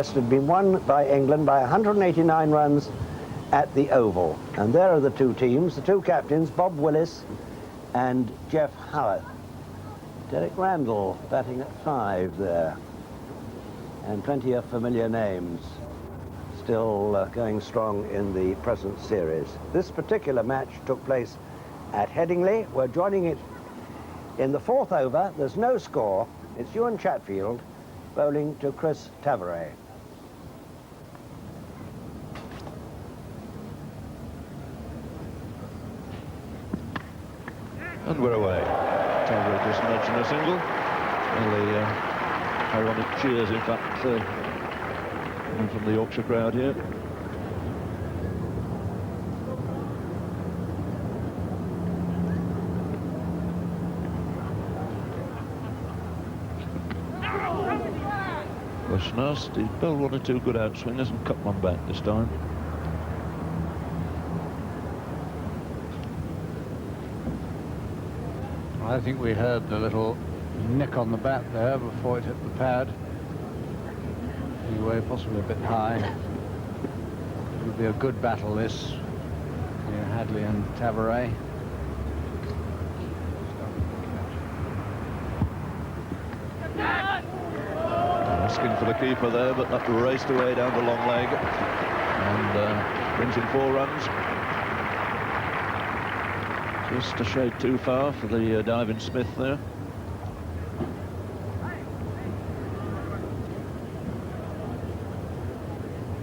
had been won by England by 189 runs at the Oval. And there are the two teams, the two captains, Bob Willis and Jeff Howarth. Derek Randall batting at 5 there. And plenty of familiar names still going strong in the present series. This particular match took place at Headingley. We're joining it in the 4th over. There's no score. It's Ewan Chatfield bowling to Chris Tavares. And we're away. Tavares just nudging a single. And the ironic cheers, in fact, coming from the Yorkshire crowd here. Westernhurst, he bowled 1 or 2 good outswingers and cut one back this time. I think we heard the little nick on the bat there before it hit the pad. Anyway, possibly a bit high. It'll be a good battle, this, near Hadley and Tavares. Asking for the keeper there, but that raced away down the long leg and brings in 4 runs. Just a shade too far for the diving Smith there.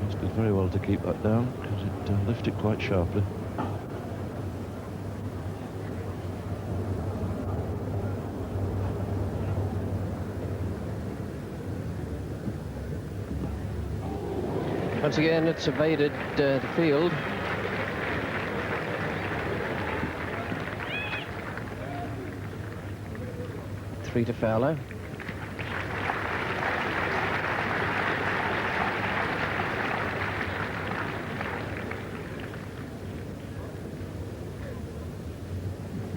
Must be very well to keep that down because it lifted quite sharply. Once again, it's evaded the field. Three to Fowler.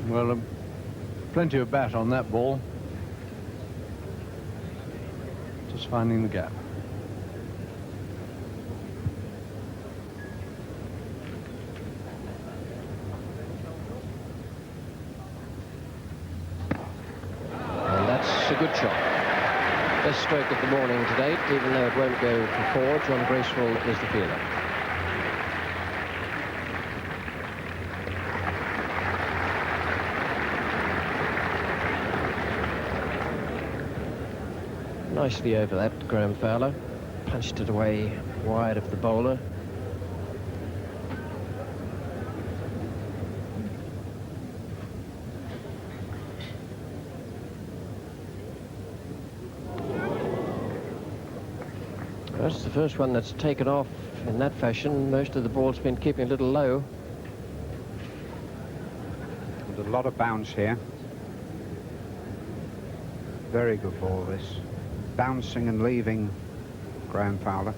Well, plenty of bat on that ball. Just finding the gap. A good shot. Best stroke of the morning to date, even though it won't go for 4. John Graceful is the fielder. Nicely over that, Graham Fowler. Punched it away wide of the bowler. That's the first one that's taken off in that fashion. Most of the ball's been keeping a little low. There's a lot of bounce here. Very good ball, this. Bouncing and leaving Graham Fowler.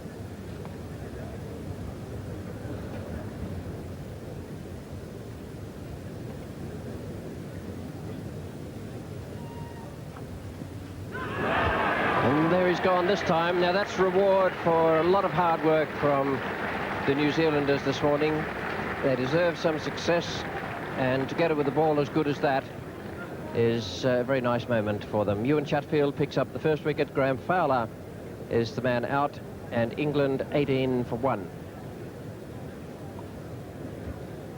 Gone this time. Now that's reward for a lot of hard work from the New Zealanders this morning. They deserve some success, and to get it with a ball as good as that is a very nice moment for them. Ewan Chatfield picks up the first wicket. Graham Fowler is the man out, and England 18 for 1.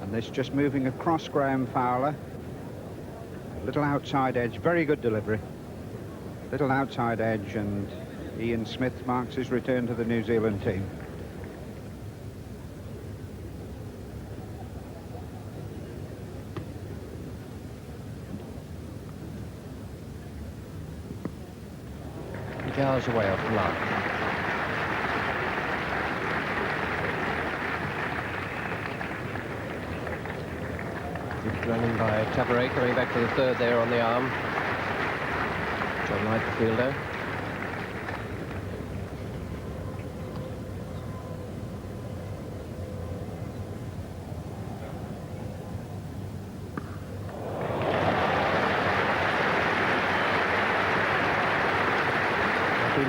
And this just moving across Graham Fowler. Little outside edge, very good delivery. Little outside edge, and Ian Smith marks his return to the New Zealand team. He goes away off the line. Good running by Tavares, coming back to the 3rd there on the arm. John Knight, the fielder.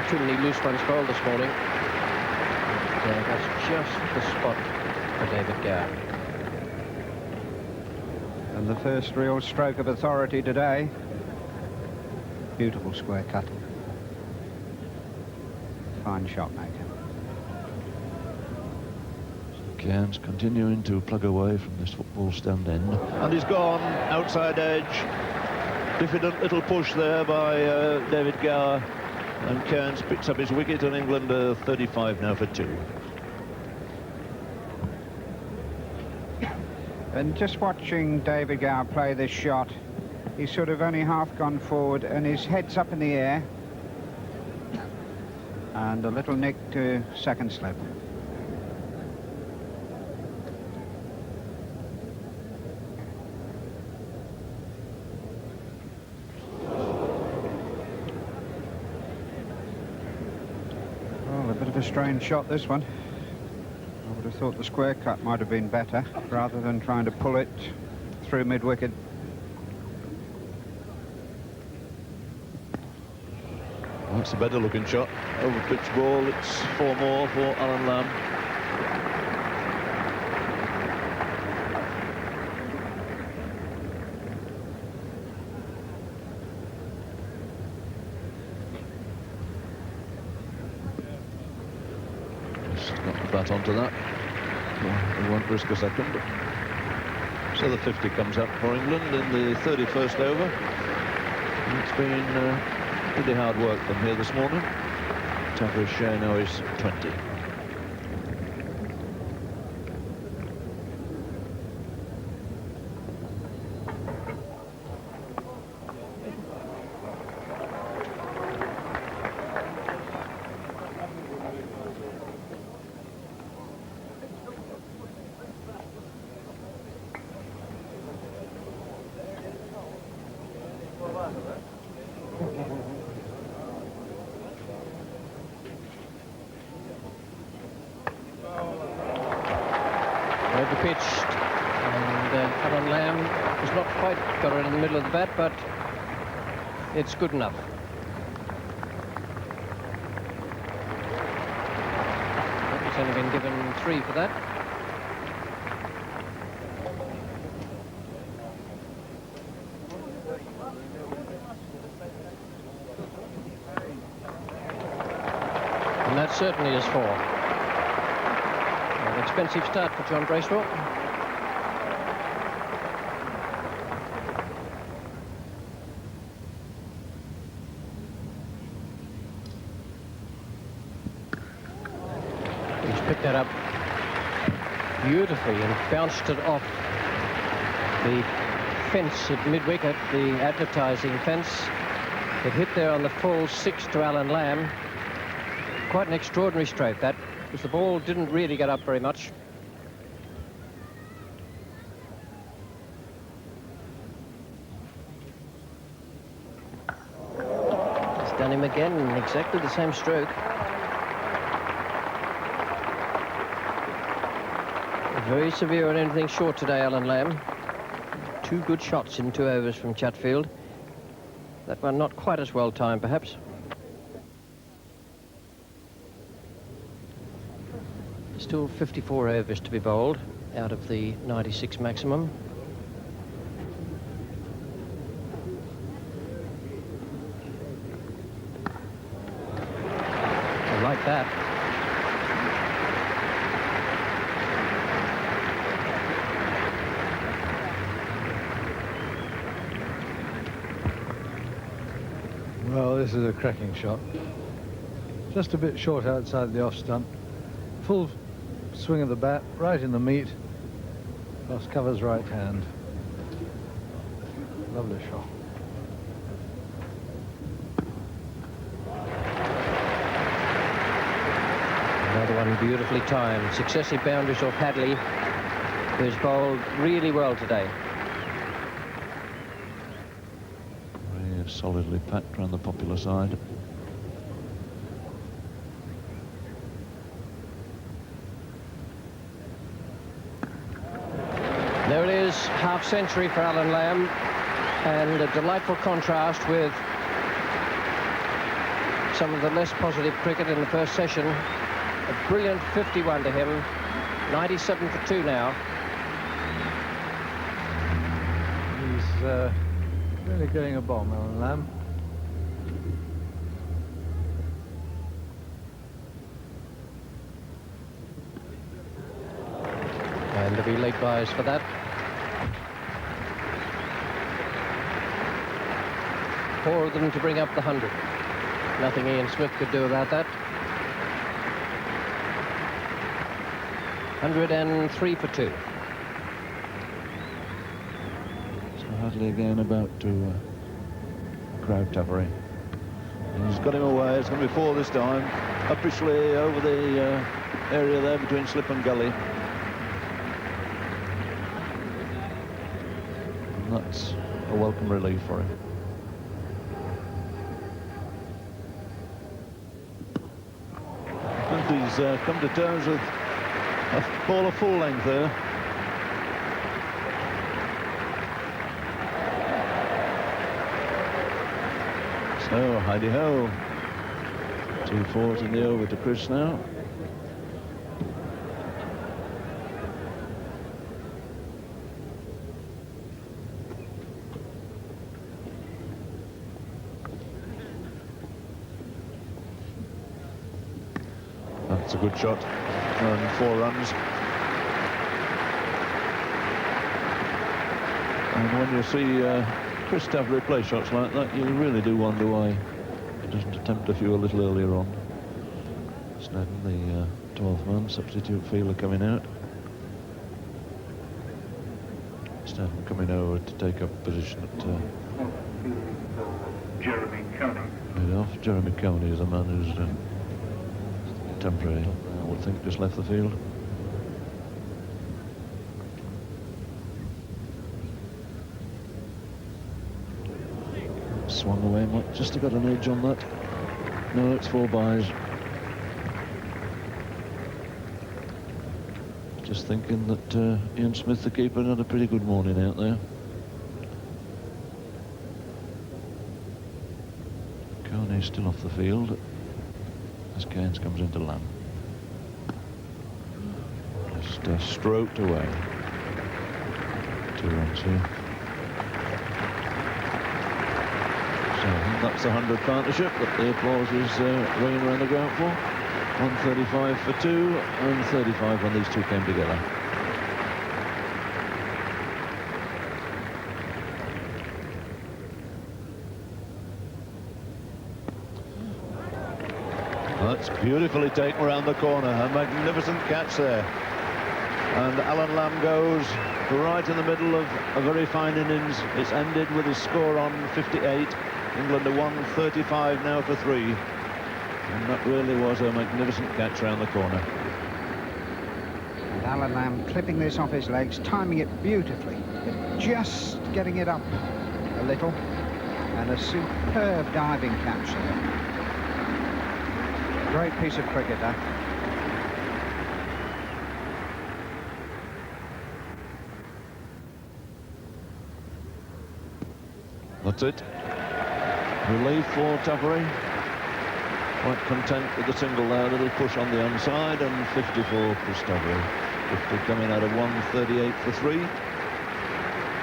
Too many loose ones bowled this morning. That's just the spot for David Gower. And the first real stroke of authority today. Beautiful square cut. Fine shot maker. Cairns continuing to plug away from this football stand end. And he's gone outside edge. Diffident little push there by David Gower. And Cairns picks up his wicket, and England are 35 now for 2. And just watching David Gower play this shot, he's sort of only half gone forward and his head's up in the air. And a little nick to second slip. Well, a bit of a strange shot, this one. I would have thought the square cut might have been better, rather than trying to pull it through mid-wicket. Well, that's a better looking shot. Over pitch ball, it's 4 more for Alan Lamb. Just got the bat onto that. He won't risk a second. So the 50 comes up for England in the 31st over. And it's been pretty hard work from here this morning. Average share now is 20. Overpitched, and Alan Lamb has not quite got it in the middle of the bat, but it's good enough. He's only been given 3 for that. And that certainly is 4. Expensive start for John Bracewell. He's picked that up beautifully and bounced it off the fence at mid-wicket, the advertising fence. It hit there on the full 6 to Alan Lamb. Quite an extraordinary stroke, that, because the ball didn't really get up very much. It's done him again, exactly the same stroke. Very severe on anything short today, Alan Lamb. 2 good shots in 2 overs from Chatfield. That one not quite as well timed, perhaps. Still 54 overs to be bowled out of the 96 maximum. I like that. Well, this is a cracking shot. Just a bit short outside the off stump. Full swing of the bat, right in the meat. Cross covers right hand. Lovely shot. Another one beautifully timed. Successive boundaries off Hadley, who's bowled really well today. Very solidly packed around the popular side. There it is, half century for Alan Lamb, and a delightful contrast with some of the less positive cricket in the first session. A brilliant 51 to him. 97 for 2 now. He's really getting a bomb, Alan Lamb. And there'll be late buys for that. 4 of them to bring up the 100. Nothing Ian Smith could do about that. 103 for 2. So Hadley again about to crowd Taffery. And he's got him away. It's going to be 4 this time. Uppishly over the area there between slip and gully. And that's a welcome relief for him. And he's come to terms with a ball of full length there. So, heidi-ho. 2-4 in the over to Chris now. That's a good shot. And 4 runs. And when you see Chris Taffery play shots like that, you really do wonder why he doesn't attempt a few a little earlier on. Snedden, the 12th man, substitute fielder coming out. Snedden coming over to take up position at Jeremy Coney. mid-off. Jeremy Coney is a man who's temporary, I would think, just left the field. Swung away, might just have got an edge on that. No, it's 4 buys. Just thinking that Ian Smith, the keeper, had a pretty good morning out there. Coney still off the field as Keynes comes into Lamb. Just stroked away. 2 runs here. So I think that's the 100 partnership that the applause is ringing around the ground for. 135 for 2 and 35 when these two came together. That's beautifully taken around the corner. A magnificent catch there. And Alan Lamb goes right in the middle of a very fine innings. It's ended with his score on 58. England are 135 now for 3. And that really was a magnificent catch around the corner. And Alan Lamb clipping this off his legs, timing it beautifully, but just getting it up a little. And a superb diving catch there. Great piece of cricket, that. That's it. Relief for Taffery. Quite content with the single there. A little push on the onside, and 50 for Chris Taffery. 50 coming out of 138 for 3.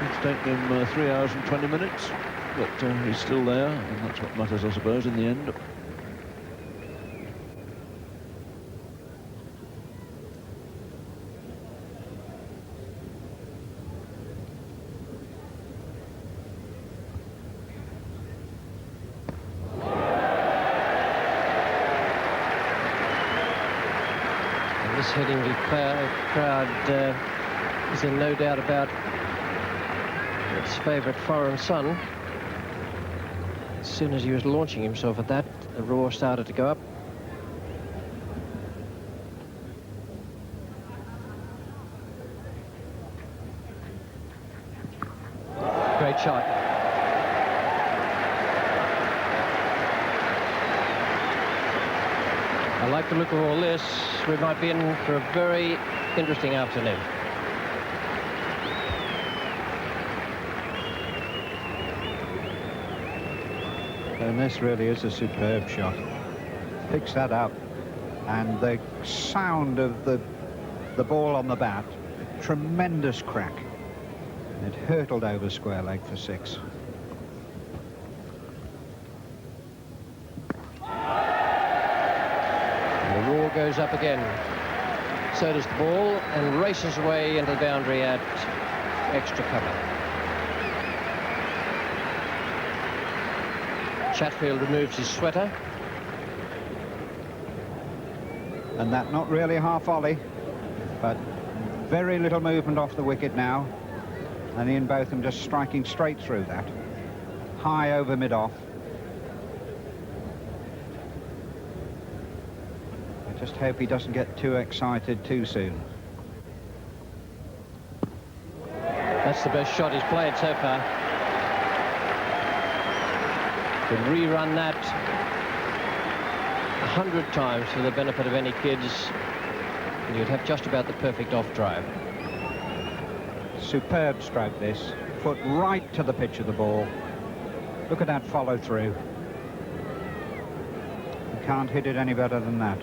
It's taken him 3 hours and 20 minutes, but he's still there, and that's what matters, I suppose, in the end. This Headingley crowd is in no doubt about its favourite foreign son. As soon as he was launching himself at that, the roar started to go up. Great shot. I like the look of all this. We might be in for a very interesting afternoon. And this really is a superb shot. Picks that up And the sound of the ball on the bat, tremendous crack. It hurtled over square leg for 6. The roar goes up again. So does the ball, and races away into the boundary at extra cover. Chatfield removes his sweater. And that not really half volley, but very little movement off the wicket now. And Ian Botham just striking straight through that. High over mid-off. I just hope he doesn't get too excited too soon. That's the best shot he's played so far. Could rerun that 100 times for the benefit of any kids, and you'd have just about the perfect off drive. Superb stroke this. Foot right to the pitch of the ball. Look at that follow through. You can't hit it any better than that.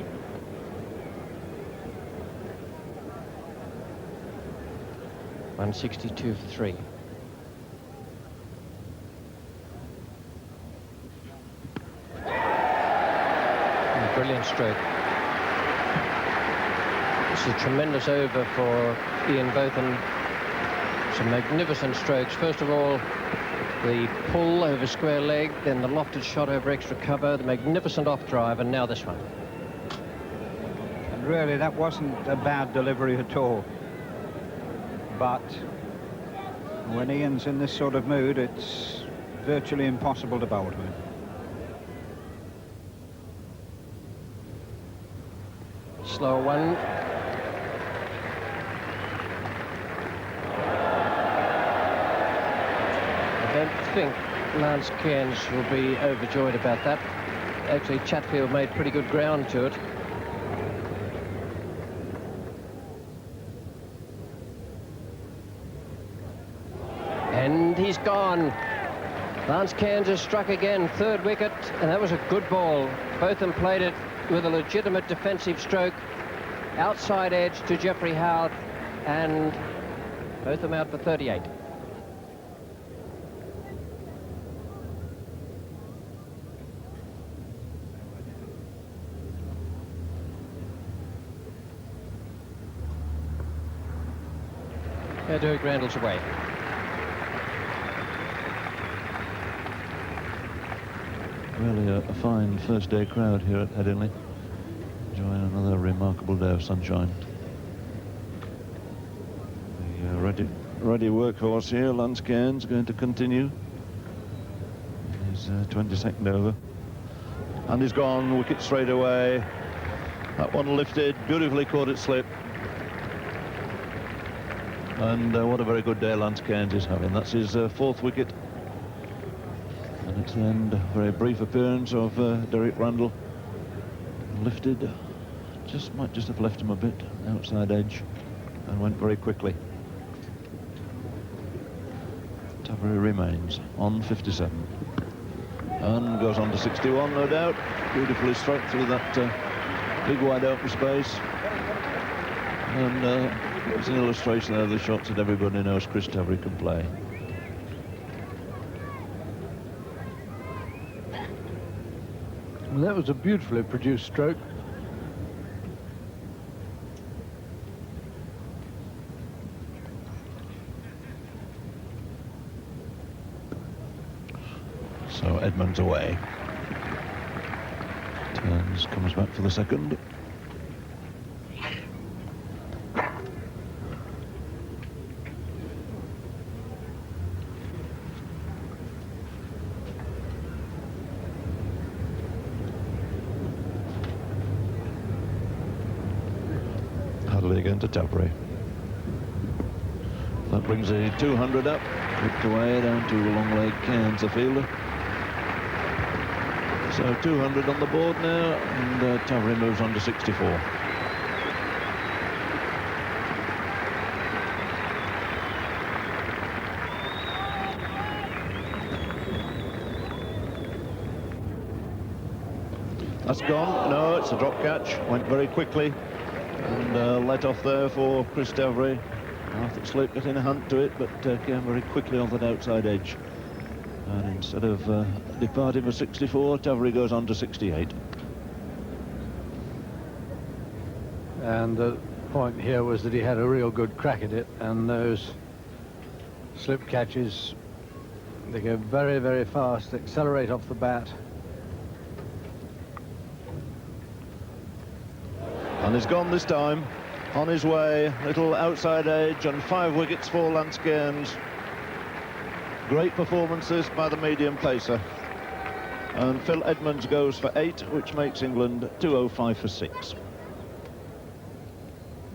.162 for 3. Brilliant stroke. This is a tremendous over for Ian Botham. Some magnificent strokes. First of all, the pull over square leg, then the lofted shot over extra cover, the magnificent off drive, and now this one. And really, that wasn't a bad delivery at all. But when Ian's in this sort of mood, it's virtually impossible to bowl to him. Slower one. I don't think Lance Cairns will be overjoyed about that. Actually, Chatfield made pretty good ground to it. And he's gone. Lance Cairns has struck again, 3rd wicket, and that was a good ball. Botham played it with a legitimate defensive stroke. Outside edge to Geoffrey Howard, and Botham out for 38. Derek Randall's away. Really a fine first day crowd here at Headingley. Enjoying another remarkable day of sunshine. The ready workhorse here, Lance Cairns, going to continue his 22nd over. And he's gone, wicket straight away. That one lifted, beautifully caught it slip. And what a very good day Lance Cairns is having. That's his 4th wicket. And it's the end, very brief appearance of Derek Randall. Lifted, might just have left him a bit outside edge, and went very quickly. Tavri remains on 57 and goes on to 61, no doubt. Beautifully struck through that big wide open space, and it's an illustration of the shots that everybody knows Chris Tavri can play. Well, that was a beautifully produced stroke. So Edmonds away. Turns, comes back for the second. Again to Tavri. That brings a 200 up, flipped away down to long leg Cairns, the fielder. So 200 on the board now, and Tavri moves on to 64. That's gone. No, it's a drop catch. Went very quickly and let off there for Chris Tavray. Arthur Slip getting a hand to it, but came very quickly on that outside edge. And instead of departing for 64, Tavray goes on to 68. And the point here was that he had a real good crack at it, and those slip catches, they go very, very fast, accelerate off the bat. And he's gone this time, on his way, little outside edge, and 5 wickets for Lance Cairns. Great performances by the medium pacer. And Phil Edmonds goes for 8, which makes England 205 for 6.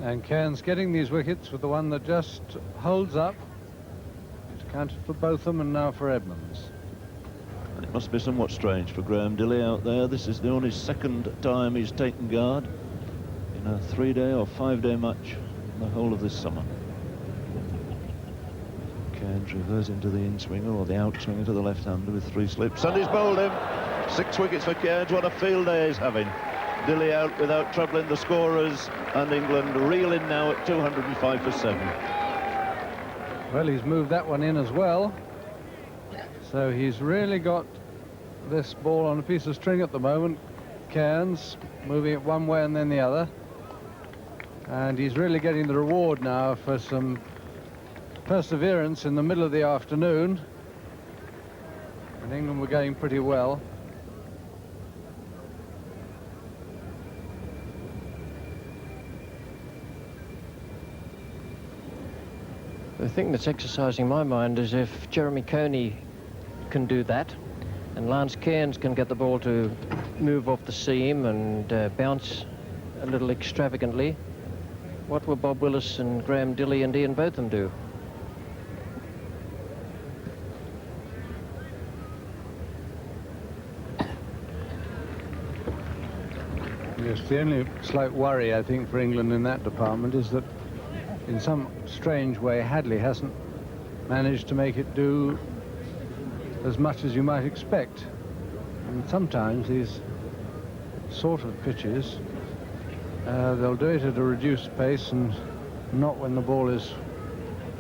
And Cairns getting these wickets with the one that just holds up. It's counted for both of them, and now for Edmonds. And it must be somewhat strange for Graham Dilley out there. This is the only second time he's taken guard in a 3-day or 5-day match in the whole of this summer. Cairns reverts into the in-swinger or the outswinger to the left-hander with 3 slips, and he's bowled him. 6 wickets for Cairns. What a field day he's having. Dilley out without troubling the scorers, and England reeling now at 205 for 7. Well, he's moved that one in as well. So he's really got this ball on a piece of string at the moment. Cairns moving it one way and then the other. And he's really getting the reward now for some perseverance in the middle of the afternoon. And England were going pretty well. The thing that's exercising my mind is if Jeremy Coney can do that, and Lance Cairns can get the ball to move off the seam and bounce a little extravagantly, what will Bob Willis and Graham Dilley and Ian Botham do? Yes, the only slight worry, I think, for England in that department is that in some strange way Hadley hasn't managed to make it do as much as you might expect. And sometimes these sort of pitches, they'll do it at a reduced pace and not when the ball is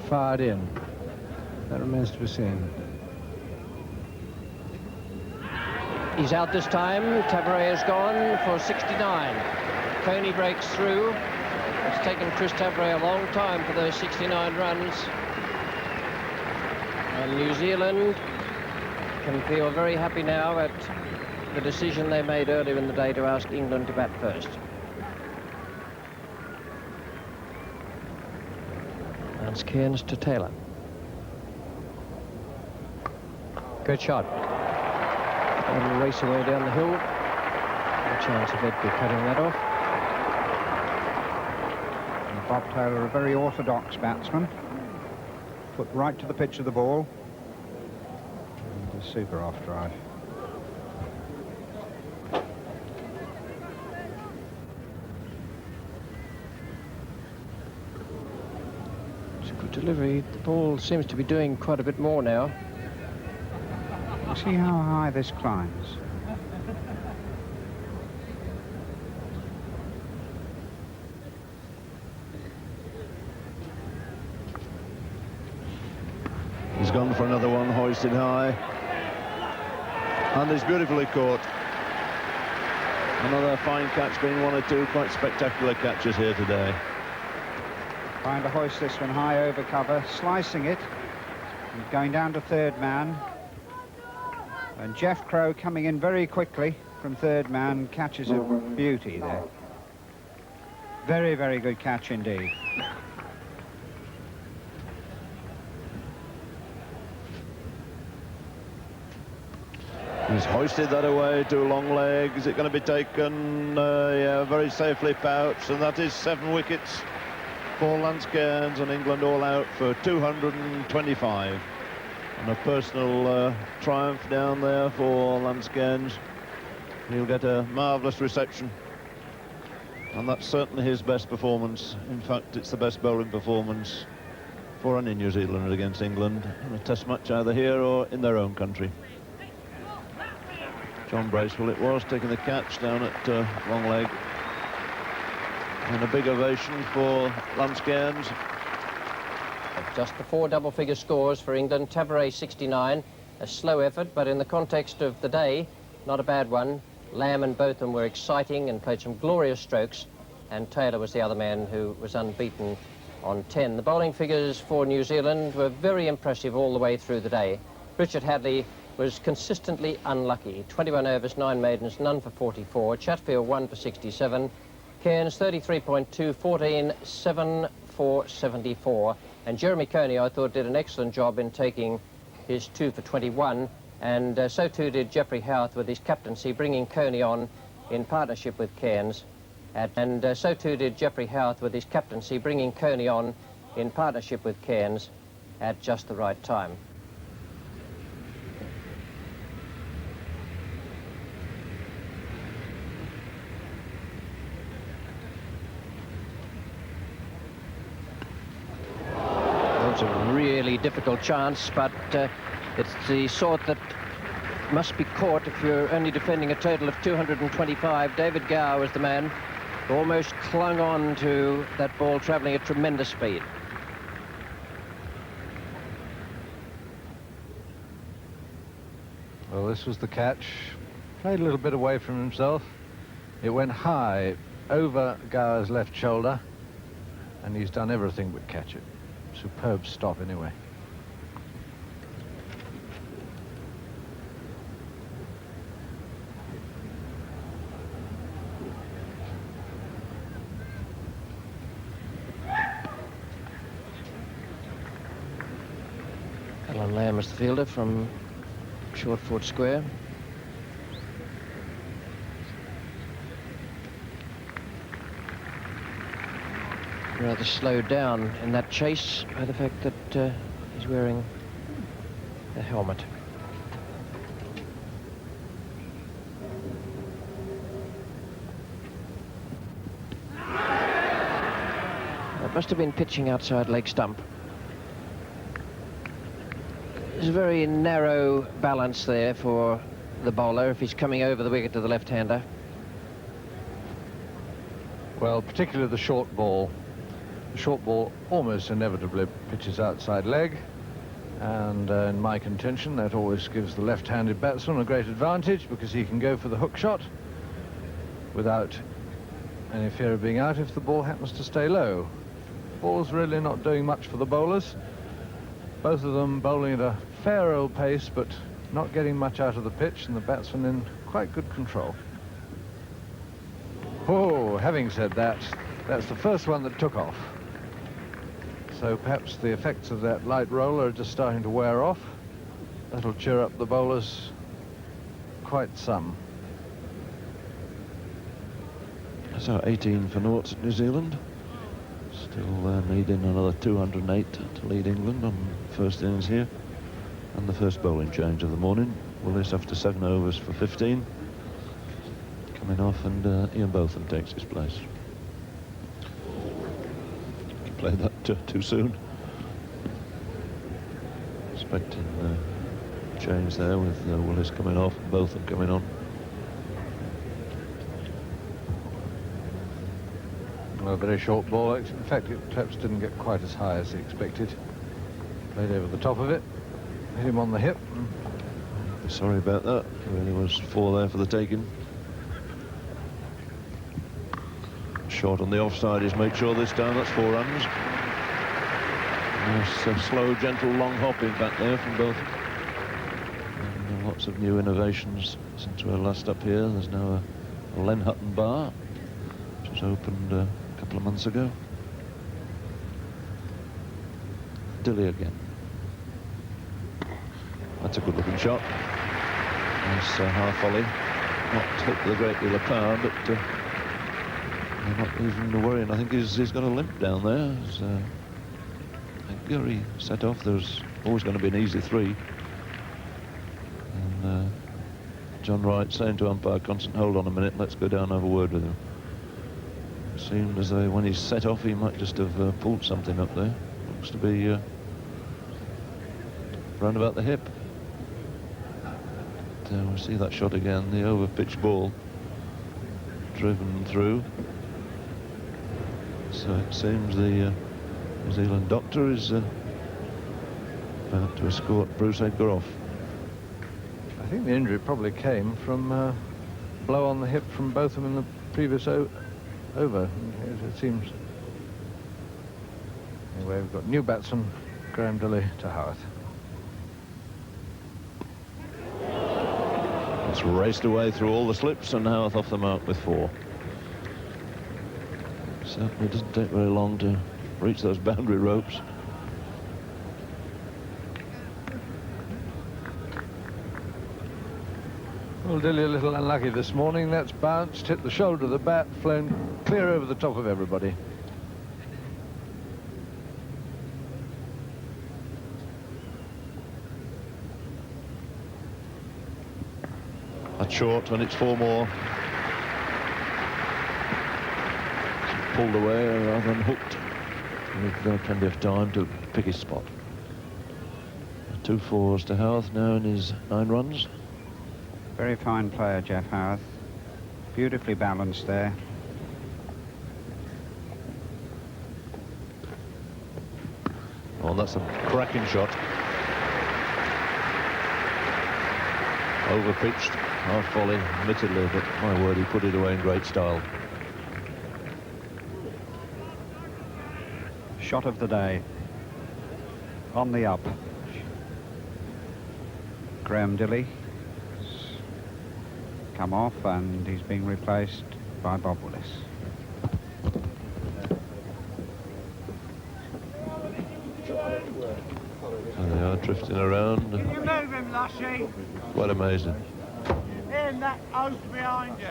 fired in. That remains to be seen. He's out this time. Tavray has gone for 69. Coney breaks through. It's taken Chris Tavray a long time for those 69 runs. And New Zealand can feel very happy now at the decision they made earlier in the day to ask England to bat first. Lance Cairns to Taylor. Good shot. And race away down the hill. No chance of Edgar cutting that off. And Bob Taylor, a very orthodox batsman. Put right to the pitch of the ball. And a super off drive. It's a good delivery. The ball seems to be doing quite a bit more now. See how high this climbs. He's gone for another one, hoisted high. And he's beautifully caught. Another fine catch, being one or two quite spectacular catches here today. Trying to hoist this one high over cover, slicing it, and going down to third man. And Jeff Crow coming in very quickly from third man, catches a beauty there. Very, very good catch indeed. He's hoisted that away to long leg. Is it going to be taken? Yeah, very safely pouched, and that is 7 wickets for Lance Cairns, and England all out for 225. And a personal triumph down there for Lance Cairns. He'll get a marvellous reception. And that's certainly his best performance. In fact, it's the best bowling performance for any New Zealander against England in a test match either here or in their own country. John Bracewell it was, taking the catch down at long leg. And a big ovation for Lance Cairns. Just the 4 double-figure scores for England. Tavares 69, a slow effort, but in the context of the day, not a bad one. Lamb and Botham were exciting and played some glorious strokes, and Taylor was the other man who was unbeaten on 10. The bowling figures for New Zealand were very impressive all the way through the day. Richard Hadley was consistently unlucky. 21 overs, 9 maidens, none for 44. Chatfield 1 for 67. Cairns 33.2, 14, 7 for 74. And Jeremy Coney, I thought, did an excellent job in taking his 2 for 21. And so too did Geoffrey Howarth with his captaincy, bringing Coney on in partnership with Cairns. And so too did Geoffrey Howarth with his captaincy, bringing Coney on in partnership with Cairns at just the right time. It's a really difficult chance, but it's the sort that must be caught if you're only defending a total of 225. David Gower was the man who almost clung on to that ball travelling at tremendous speed. Well, this was the catch. Played a little bit away from himself. It went high over Gower's left shoulder, and he's done everything but catch it. Superb stop anyway. Alan Lamb is the fielder from Shortford Square. Rather slowed down in that chase by the fact that he's wearing a helmet. That must have been pitching outside leg stump. There's a very narrow balance there for the bowler if he's coming over the wicket to the left-hander. Well, particularly the short ball. The short ball almost inevitably pitches outside leg, and in my contention that always gives the left-handed batsman a great advantage because he can go for the hook shot without any fear of being out if the ball happens to stay low. The ball's really not doing much for the bowlers. Both of them bowling at a fair old pace but not getting much out of the pitch, and the batsman in quite good control. Oh, having said that, that's the first one that took off. So perhaps the effects of that light roller are just starting to wear off. That'll cheer up the bowlers quite some. So 18 for naught at New Zealand. Still needing another 208 to lead England on first innings here. And the first bowling change of the morning. Willis after 7 overs for 15. Coming off, and Ian Botham takes his place. Played that too soon. Expecting change there with Willis coming off and Botham coming on. Well, a very short ball. In fact, it perhaps didn't get quite as high as he expected. Played over the top of it, hit him on the hip. Sorry about that. There really was 4 there for the taking. Short on the offside is made sure this time. That's 4 runs. Nice slow, gentle, long hop in back there from both. And lots of new innovations since we were last up here. There's now a Len Hutton bar, which was opened a couple of months ago. Dilly again. That's a good looking shot. Nice half volley. Not hit with a great deal of power, but not even worrying. I think he's got a limp down there. As, I think Gary set off. There's always going to be an easy 3. And John Wright saying to umpire Constant, hold on a minute, let's go down and have a word with him. It seemed as though when he set off, he might just have pulled something up there. Looks to be round about the hip. we see that shot again, the over-pitched ball driven through. So it seems the New Zealand doctor is about to escort Bruce Edgar off. I think the injury probably came from a blow on the hip from both of them in the previous over. It seems. Anyway, we've got new batsman Graham Dilley to Howarth. It's raced away through all the slips, and Howarth off the mark with 4. Certainly doesn't take very long to reach those boundary ropes. Well, Dilley a little unlucky this morning. That's bounced, hit the shoulder of the bat, flown clear over the top of everybody. That's short when it's 4 more. Pulled away rather than hooked. With plenty of time to pick his spot. 2 4s to Howarth now in his 9 runs. Very fine player, Geoff Howarth. Beautifully balanced there. Oh, that's a cracking shot. Over-pitched, half volley, admittedly, but my word, he put it away in great style. Shot of the day. On the up. Graham Dilley come off, and he's being replaced by Bob Willis. And they are drifting around. Can you move him, Lassie? Quite amazing. In that house behind you.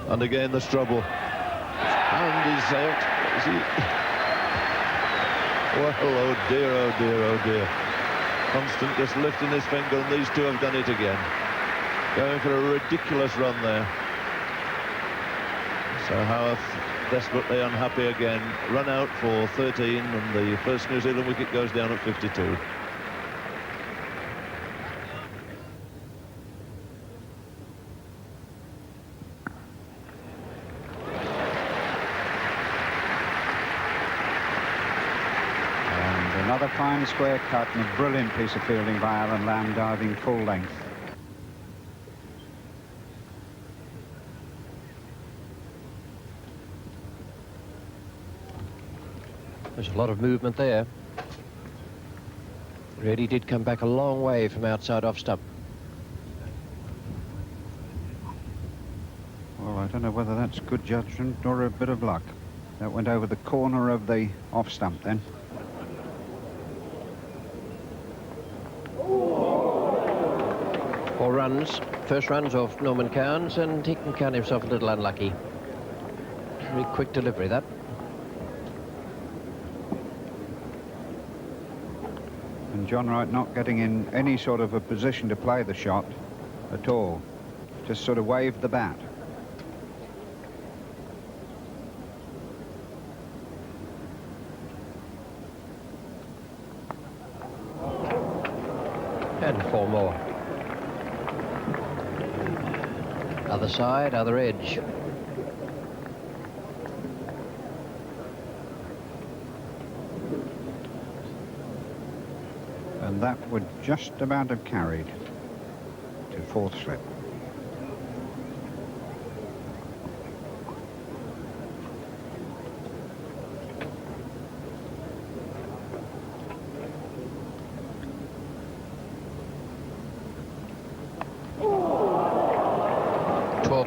And again the struggle. And he's out. Is he? Well, oh dear, oh dear, oh dear. Constant just lifting his finger, and these two have done it again. Going for a ridiculous run there. So Howarth desperately unhappy again. Run out for 13, and the first New Zealand wicket goes down at 52. Another fine square cut and a brilliant piece of fielding by Alan Lamb, diving full length. There's a lot of movement there. Really did come back a long way from outside off stump. Well, I don't know whether that's good judgment or a bit of luck. That went over the corner of the off stump then. Four runs, first runs off Norman Cairns, and he can count himself a little unlucky. Very quick delivery, that. And John Wright not getting in any sort of a position to play the shot at all. Just sort of waved the bat. And 4 more. Other side, other edge. And that would just about have carried to 4th slip.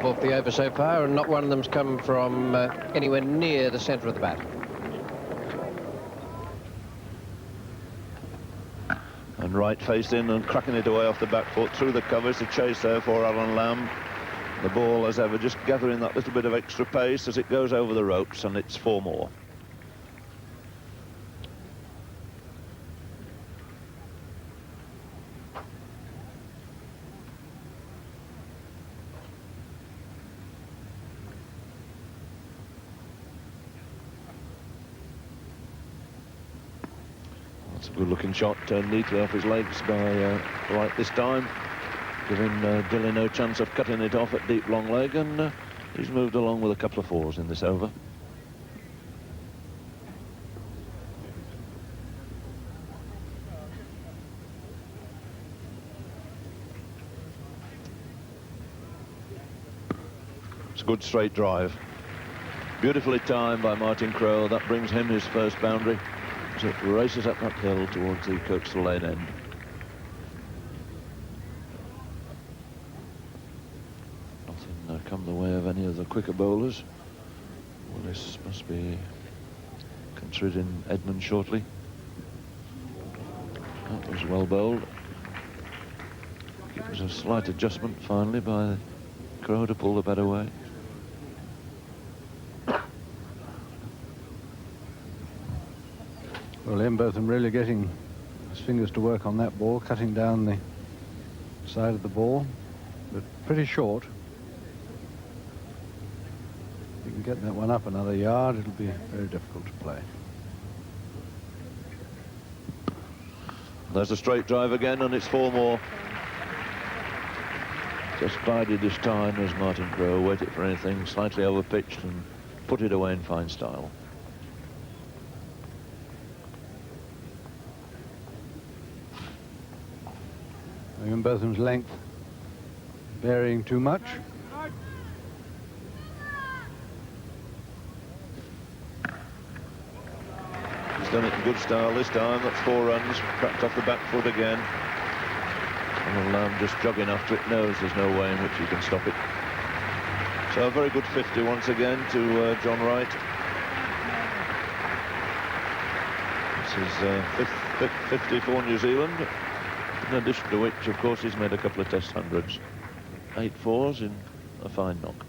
Off the over so far, and not one of them's come from anywhere near the centre of the bat. And Wright faced in and cracking it away off the back foot through the covers. A chase there for Alan Lamb. The ball, as ever, just gathering that little bit of extra pace as it goes over the ropes, and it's 4 more. That's a good-looking shot, turned neatly off his legs by Wright this time, giving Dilley no chance of cutting it off at deep long leg, and he's moved along with a couple of fours in this over. It's a good straight drive. Beautifully timed by Martin Crowe. That brings him his first boundary as it races up that hill towards the Kirkstall Lane end. Nothing come the way of any of the quicker bowlers. Willis must be considering Edmund shortly. That was well bowled. It was a slight adjustment finally by Crowe to pull the bat away. Well, Ian Botham really getting his fingers to work on that ball, cutting down the side of the ball, but pretty short. If you can get that one up another yard, it'll be very difficult to play. There's a straight drive again, and it's 4 more. Just bided his time as Martin Crowe waited for anything, slightly overpitched and put it away in fine style. Ian Botham's length varying too much. He's done it in good style this time. That's 4 runs, cracked off the back foot again. And Lamb just jogging after it, knows there's no way in which he can stop it. So a very good 50 once again to John Wright. This is fifth 50 for New Zealand. In addition to which, of course, he's made a couple of test hundreds. 8 fours in a fine knock.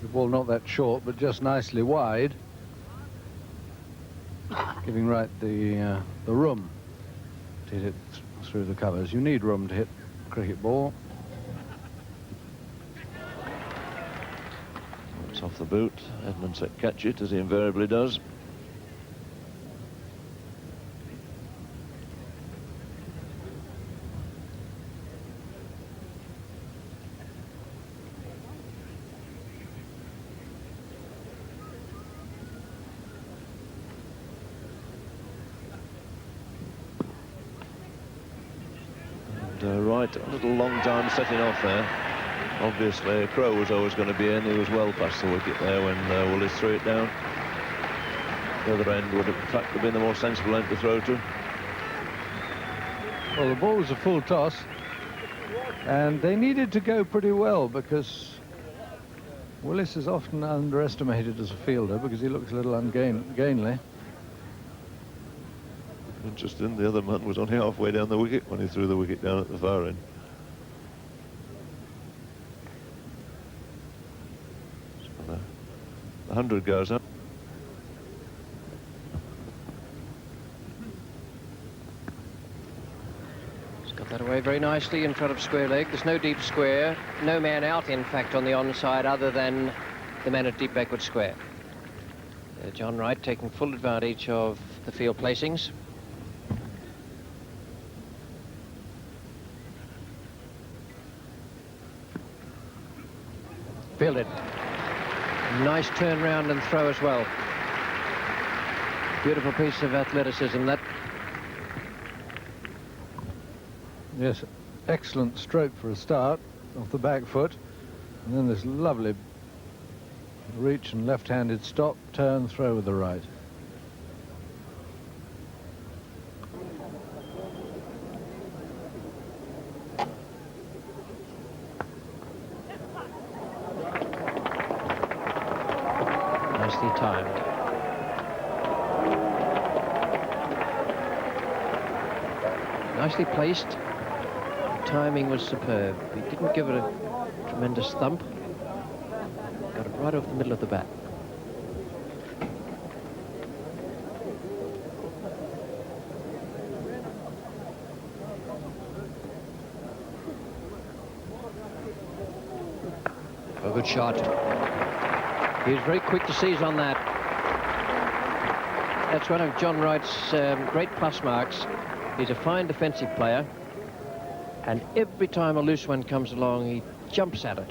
The ball not that short, but just nicely wide, giving Wright the room to hit it through the covers. You need room to hit a cricket ball. It's off the boot. Edmund said catch it, as he invariably does. Right, a little long time setting off there. Obviously, Crowe was always going to be in. He was well past the wicket there when Willis threw it down. The other end would have, in fact, have been the more sensible end to throw to. Well, the ball was a full toss, and they needed to go pretty well because Willis is often underestimated as a fielder because he looks a little ungainly. Interesting, the other man was only halfway down the wicket when he threw the wicket down at the far end. So the 100 goes up. He's got that away very nicely in front of square leg. There's no deep square, no man out, in fact, on the onside other than the man at deep backward square. John Wright taking full advantage of the field placings. Fielded. Nice turn round and throw as well. Beautiful piece of athleticism, that. Yes, excellent stroke for a start off the back foot, and then this lovely reach and left-handed stop, turn, throw with the right. Nicely timed. Nicely placed. The timing was superb. He didn't give it a tremendous thump. Got it right off the middle of the bat. A good shot. He was very quick to seize on that. That's one of John Wright's great plus marks. He's a fine defensive player, and every time a loose one comes along, he jumps at it.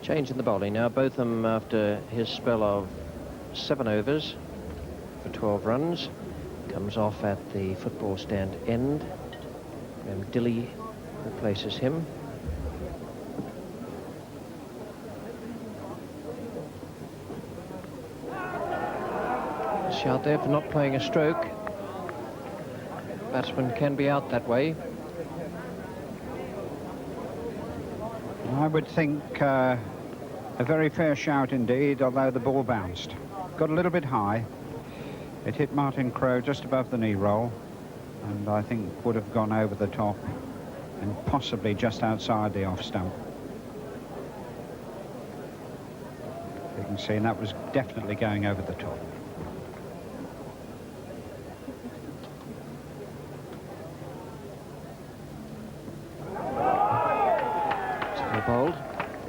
Change in the bowling now, both of them after his spell of 7 overs for 12 runs. Comes off at the football stand end. And Dilley replaces him. Shout there for not playing a stroke. Batsman can be out that way. I would think a very fair shout indeed, although the ball bounced. Got a little bit high. It hit Martin Crowe just above the knee roll, and I think would have gone over the top and possibly just outside the off stump. You can see, and that was definitely going over the top. Bowled.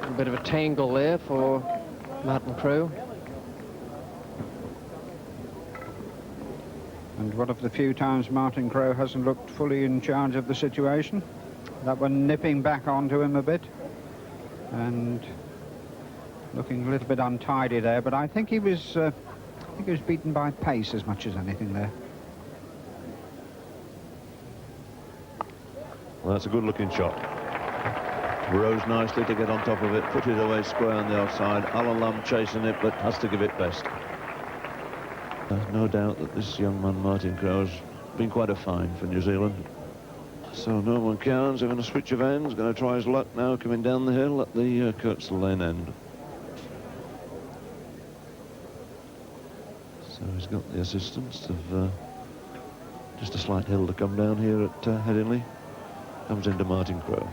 A bit of a tangle there for Martin Crowe. And one of the few times Martin Crowe hasn't looked fully in charge of the situation. That one nipping back onto him a bit and looking a little bit untidy there, but I think he was beaten by pace as much as anything there. Well, that's a good looking shot. Rose nicely to get on top of it, put it away square on the offside. Alan Lamb chasing it, but has to give it best. There's no doubt that this young man, Martin Crowe, has been quite a find for New Zealand. So Norman Cowan's having a switch of ends, going to try his luck now coming down the hill at the Kirkstall Lane end. So he's got the assistance of just a slight hill to come down here at Headingley. Comes into Martin Crowe.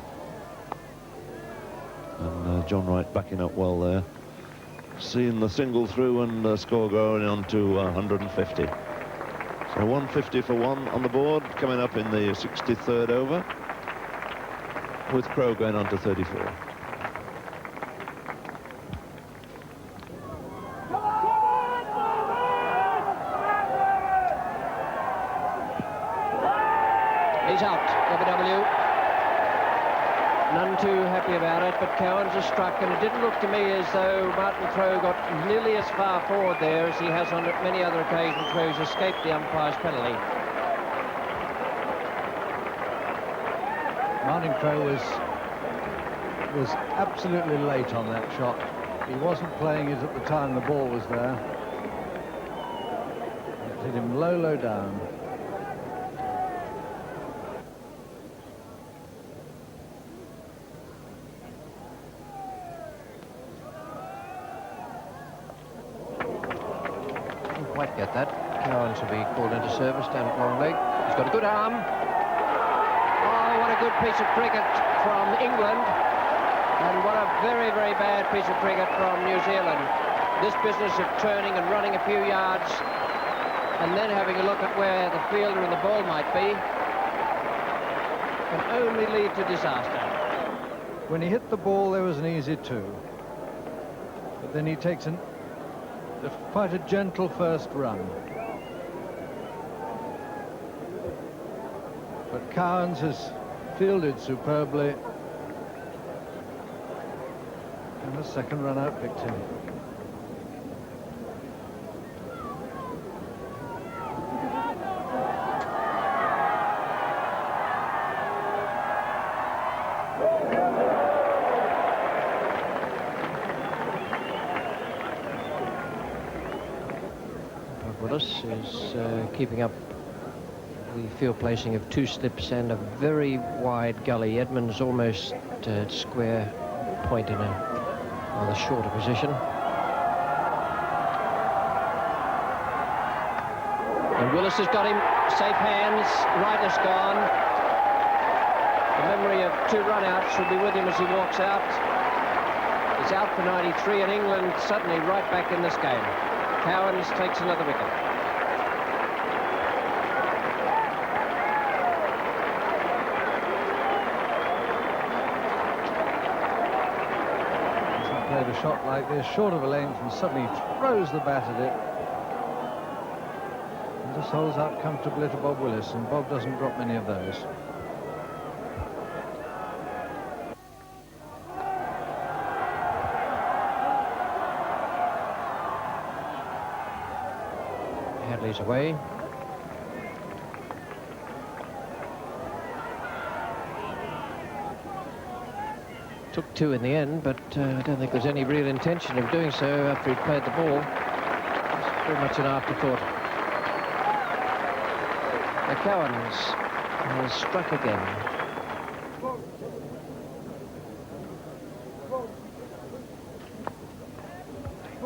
And John Wright backing up well there. Seeing the single through and the score going on to 150. So 150 for one on the board, coming up in the 63rd over, with Crowe going on to 34. He's out, WW. None too happy about it, but Cowans has struck, and it didn't look to me as though Martin Crowe got nearly as far forward there as he has on many other occasions where he's escaped the umpire's penalty. Martin Crowe was absolutely late on that shot. He wasn't playing it at the time the ball was there. It hit him low, low down. Quite get that. Cowans will be called into service down at long leg. He's got a good arm. Oh, what a good piece of cricket from England. And what a very, very bad piece of cricket from New Zealand. This business of turning and running a few yards and then having a look at where the fielder and the ball might be can only lead to disaster. When he hit the ball, there was an easy two. But then he takes quite a gentle first run. But Cowans has fielded superbly, and the second run out picked him. Willis is keeping up the field placing of 2 slips and a very wide gully. Edmonds almost square point in a rather shorter position. And Willis has got him. Safe hands. Wright is gone. The memory of 2 run-outs will be with him as he walks out. He's out for 93, and England suddenly right back in this game. Cowans takes another wicket. Hasn't played a shot like this, short of a length, and suddenly throws the bat at it. And just holds up comfortably to Bob Willis, and Bob doesn't drop many of those. Hadley's away. Took two in the end, but I don't think there's any real intention of doing so after he'd played the ball. It's very much an afterthought. McCowans has struck again.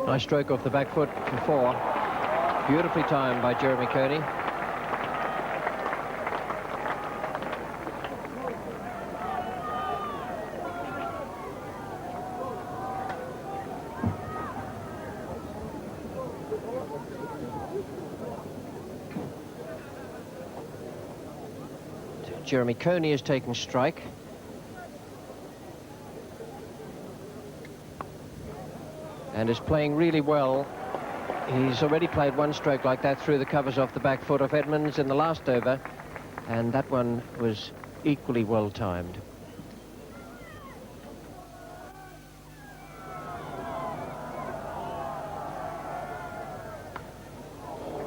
Nice stroke off the back foot for four. Beautifully timed by Jeremy Coney. Jeremy Coney is taking strike. And is playing really well. He's already played one stroke like that through the covers off the back foot of Edmonds in the last over, and that one was equally well timed.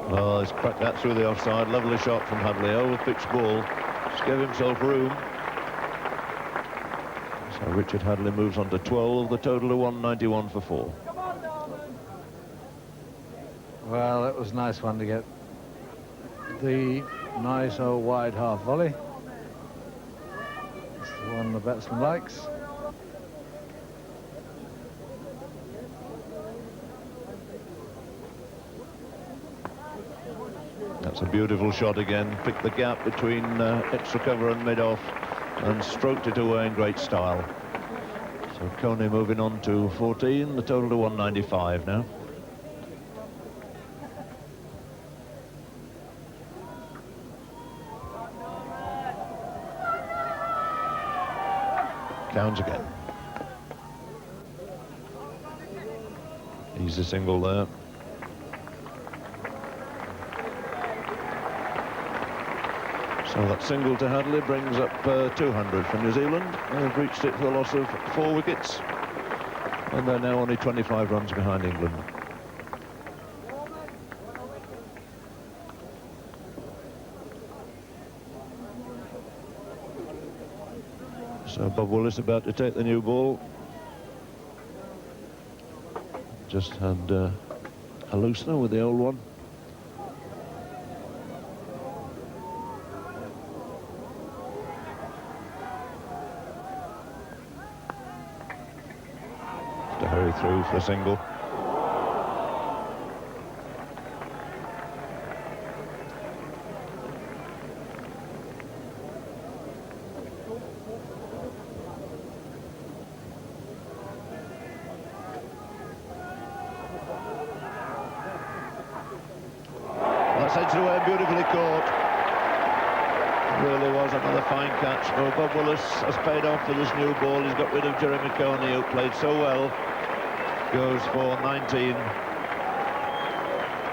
Well, he's cracked that through the offside. Lovely shot from Hadley. Over-pitched ball. Just gave himself room. So Richard Hadley moves on to 12. The total to 191 for 4. Well, that was a nice one to get. The nice old wide half volley. It's the one the batsman likes. That's a beautiful shot again. Picked the gap between extra cover and mid-off and stroked it away in great style. So Coney moving on to 14. The total to 195 now. Counts again. Easy single there. So that single to Hadley brings up 200 for New Zealand. They've reached it for the loss of 4 wickets. And they're now only 25 runs behind England. So Bob Willis about to take the new ball. Just had a loosener with the old one. To hurry through for a single. That's edged away, beautifully caught. Really was another fine catch. Well, Bob Willis has paid off for this new ball. He's got rid of Jeremy Coney, who played so well. Goes for 19.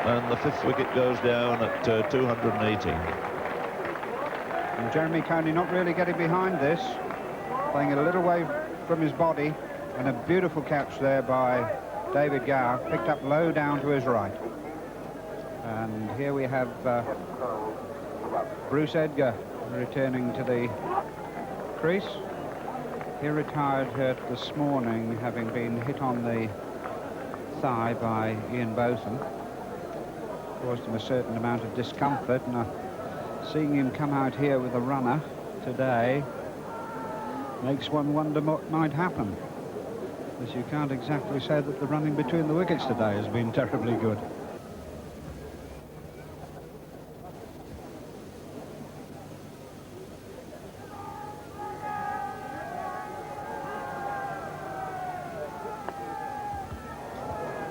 And the 5th wicket goes down at 218. And Jeremy Coney not really getting behind this. Playing it a little way from his body. And a beautiful catch there by David Gower. Picked up low down to his right. And here we have Bruce Edgar returning to the crease. He retired this morning, having been hit on the thigh by Ian Botham. Caused him a certain amount of discomfort, and seeing him come out here with a runner today makes one wonder what might happen. As you can't exactly say that the running between the wickets today has been terribly good.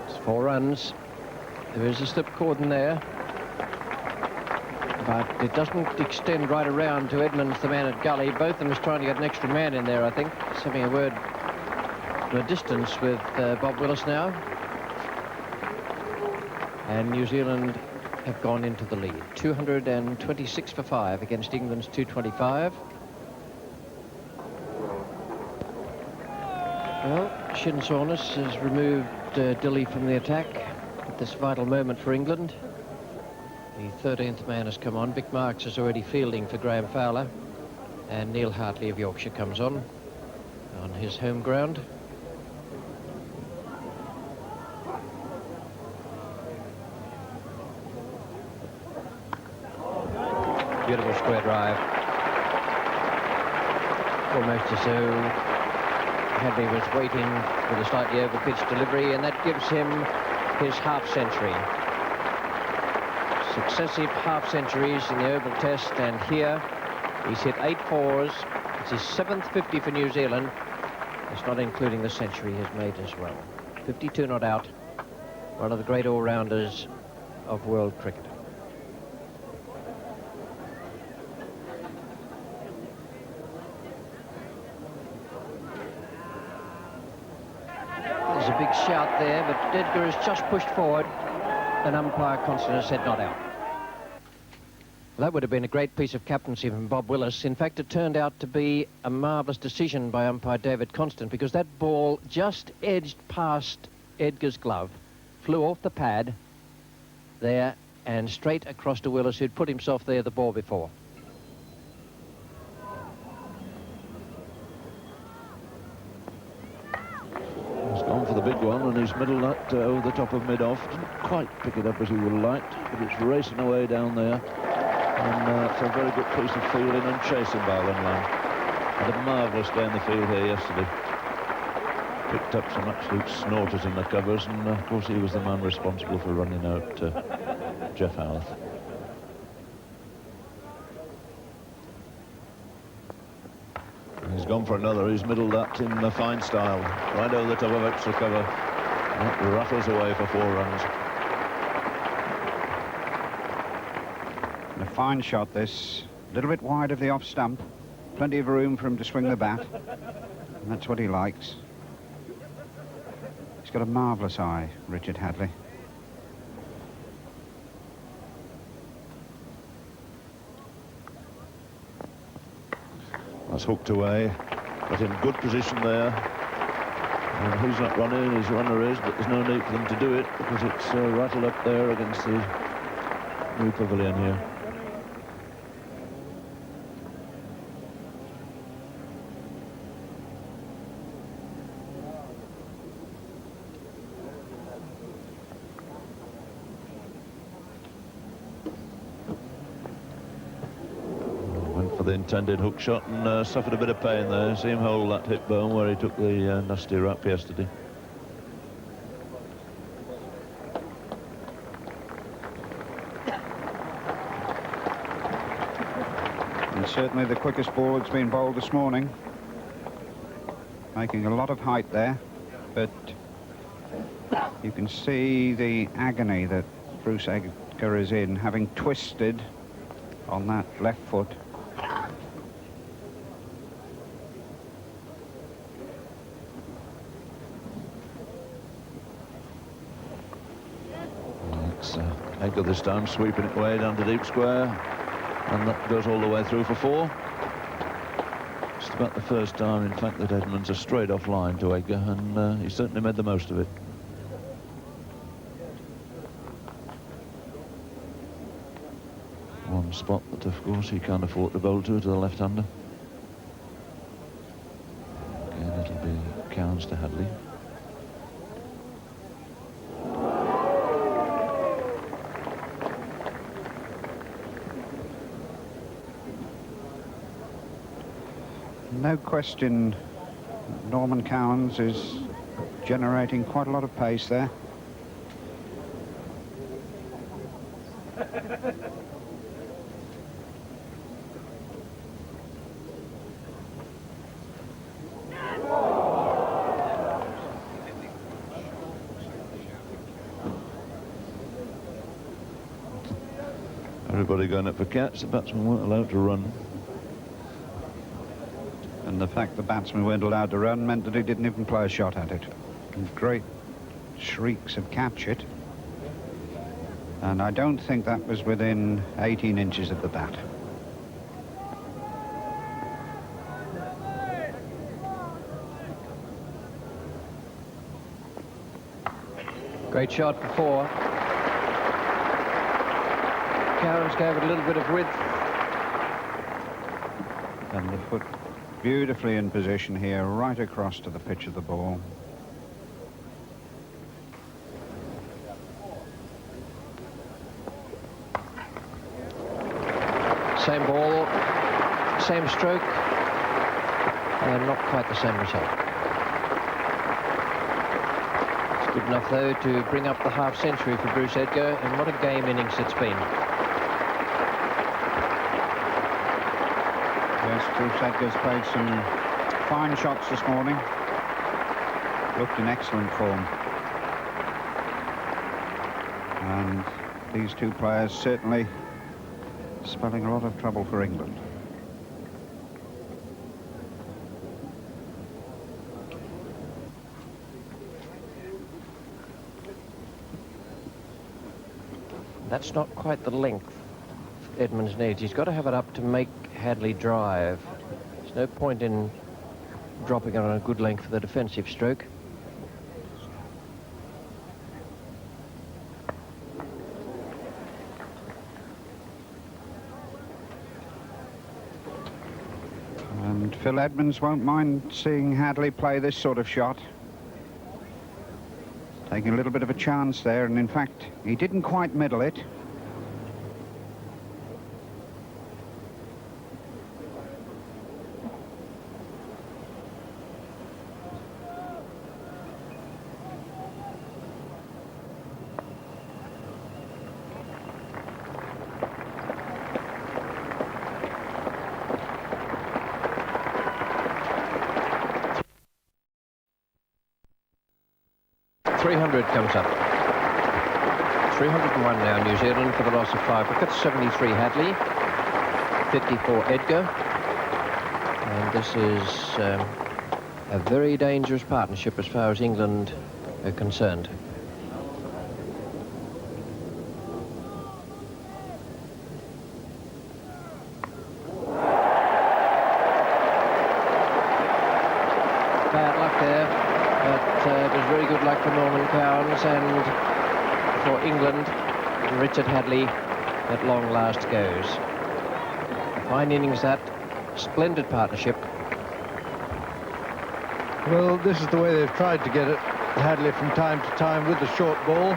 It's 4 runs. There is a slip cordon there, but it doesn't extend right around to Edmonds, the man at Gully. Both of them is trying to get an extra man in there, I think. Just having a word to a distance with Bob Willis now. And New Zealand have gone into the lead. 226 for 5 against England's 225. Well, Shin Soreness has removed Dilley from the attack at this vital moment for England. The 13th man has come on. Vic Marks is already fielding for Graham Fowler. And Neil Hartley of Yorkshire comes on his home ground. Beautiful square drive. Almost as though Hadley was waiting with a slightly over-pitched delivery, and that gives him his half-century. Successive half-centuries in the Oval Test, and here he's hit 8 fours. It's his 7th 50 for New Zealand. It's not including the century he's made as well. 52 not out. One of the great all-rounders of world cricket. There's a big shout there, but Edgar has just pushed forward, and umpire Constant has said not out. That would have been a great piece of captaincy from Bob Willis. In fact, it turned out to be a marvellous decision by umpire David Constant, because that ball just edged past Edgar's glove, flew off the pad there and straight across to Willis, who'd put himself there the ball before. He's gone for the big one, and he's middled that over the top of mid-off. Didn't quite pick it up as he would have liked, but it's racing away down there. And it's a very good piece of fielding and chasing by Lemlang. Had a marvellous day in the field here yesterday. Picked up some absolute snorters in the covers, and of course he was the man responsible for running out Jeff Howarth. He's gone for another. He's middled that in fine style, right over the top of extra cover. That rattles away for 4 runs. A fine shot, this. A little bit wide of the off stump. Plenty of room for him to swing the bat. And that's what he likes. He's got a marvellous eye, Richard Hadley. That's hooked away, but in good position there. And he's not running, his runner is, but there's no need for them to do it because it's rattled up there against the new pavilion here. The intended hook shot and suffered a bit of pain there. See him hold that hip bone where he took the nasty rap yesterday. And certainly the quickest ball that's been bowled this morning. Making a lot of height there, but you can see the agony that Bruce Edgar is in, having twisted on that left foot. Edgar this time sweeping it away down to deep square, and that goes all the way through for 4. Just about the first time, in fact, that Edmonds are straight off line to Edgar, and he certainly made the most of it. One spot that, of course, he can't afford to bowl to the left-hander. Again, it'll be Counts to Hadley. No question, Norman Cowans is generating quite a lot of pace there. Everybody going up for catch. The batsmen weren't allowed to run. And the fact the batsmen weren't allowed to run meant that he didn't even play a shot at it. And great shrieks of catch it. And I don't think that was within 18 inches of the bat. Great shot for 4. Cowans gave it a little bit of width. And the foot beautifully in position here, right across to the pitch of the ball. Same ball, same stroke, and not quite the same result. It's good enough, though, to bring up the half-century for Bruce Edgar, and what a game innings it's been. Yes, Bruce Edgar's played some fine shots this morning. Looked in excellent form. And these two players certainly spelling a lot of trouble for England. That's not quite the length Edmonds needs. He's got to have it up to make Hadley drive. There's no point in dropping it on a good length for the defensive stroke. And Phil Edmonds won't mind seeing Hadley play this sort of shot. Taking a little bit of a chance there, and in fact, he didn't quite middle it. Comes up. 301 now, New Zealand, for the loss of 5 wickets. 73 Hadley, 54 Edgar. And this is a very dangerous partnership as far as England are concerned. Bad luck there. But it was very good luck for Norman Cowans and for England. Richard Hadley at long last goes. Fine innings that. Splendid partnership. Well, this is the way they've tried to get it, Hadley, from time to time with the short ball.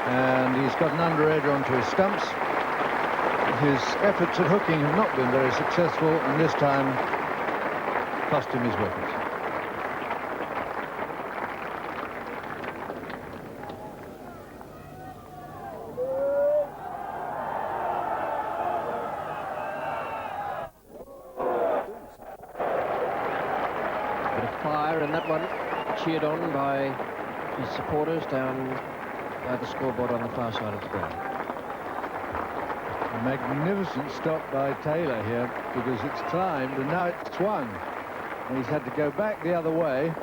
And he's got an under edge onto his stumps. His efforts at hooking have not been very successful, and this time cost him his wicket. Cheered on by his supporters down by the scoreboard on the far side of the ground. A magnificent stop by Taylor here, because it's climbed and now it's swung. And he's had to go back the other way.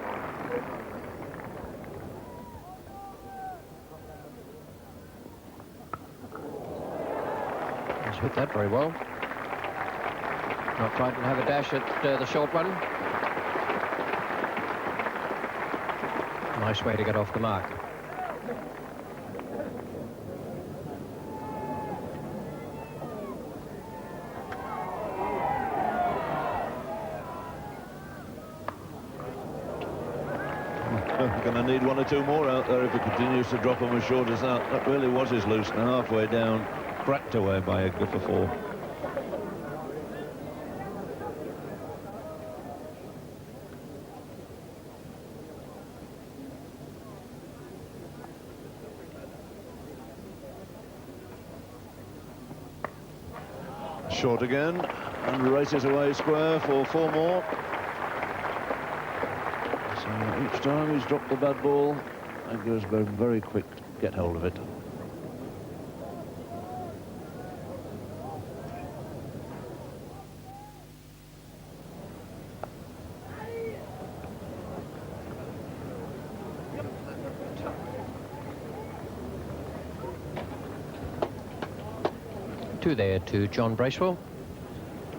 He's hit that very well. Not trying to have a dash at the short one. Nice way to get off the mark. Going to need 1 or 2 more out there if he continues to drop them as short as that. That really was his loose, and halfway down, cracked away by Edgar for 4. Short again, and races away square for 4 more. So each time he's dropped the bad ball, Edgar's been very quick to get hold of it. 2 there to John Bracewell.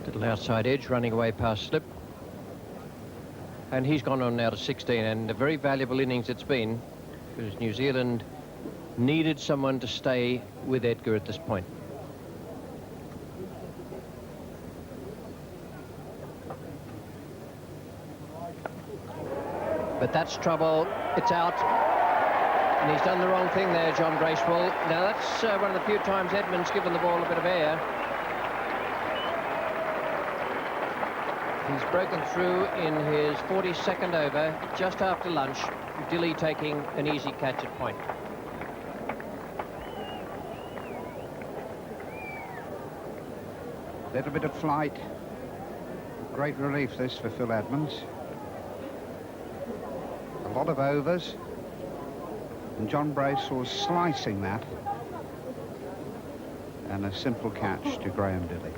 Little outside edge running away past slip. And he's gone on now to 16, and a very valuable innings it's been, because New Zealand needed someone to stay with Edgar at this point. But that's trouble. It's out. And he's done the wrong thing there, John Bracewell. Now, that's one of the few times Edmund's given the ball a bit of air. He's broken through in his 42nd over, just after lunch. Dilley taking an easy catch at point. Little bit of flight. Great relief this for Phil Edmonds. A lot of overs. And John Bracewell slicing that. And a simple catch to Graham Dilley.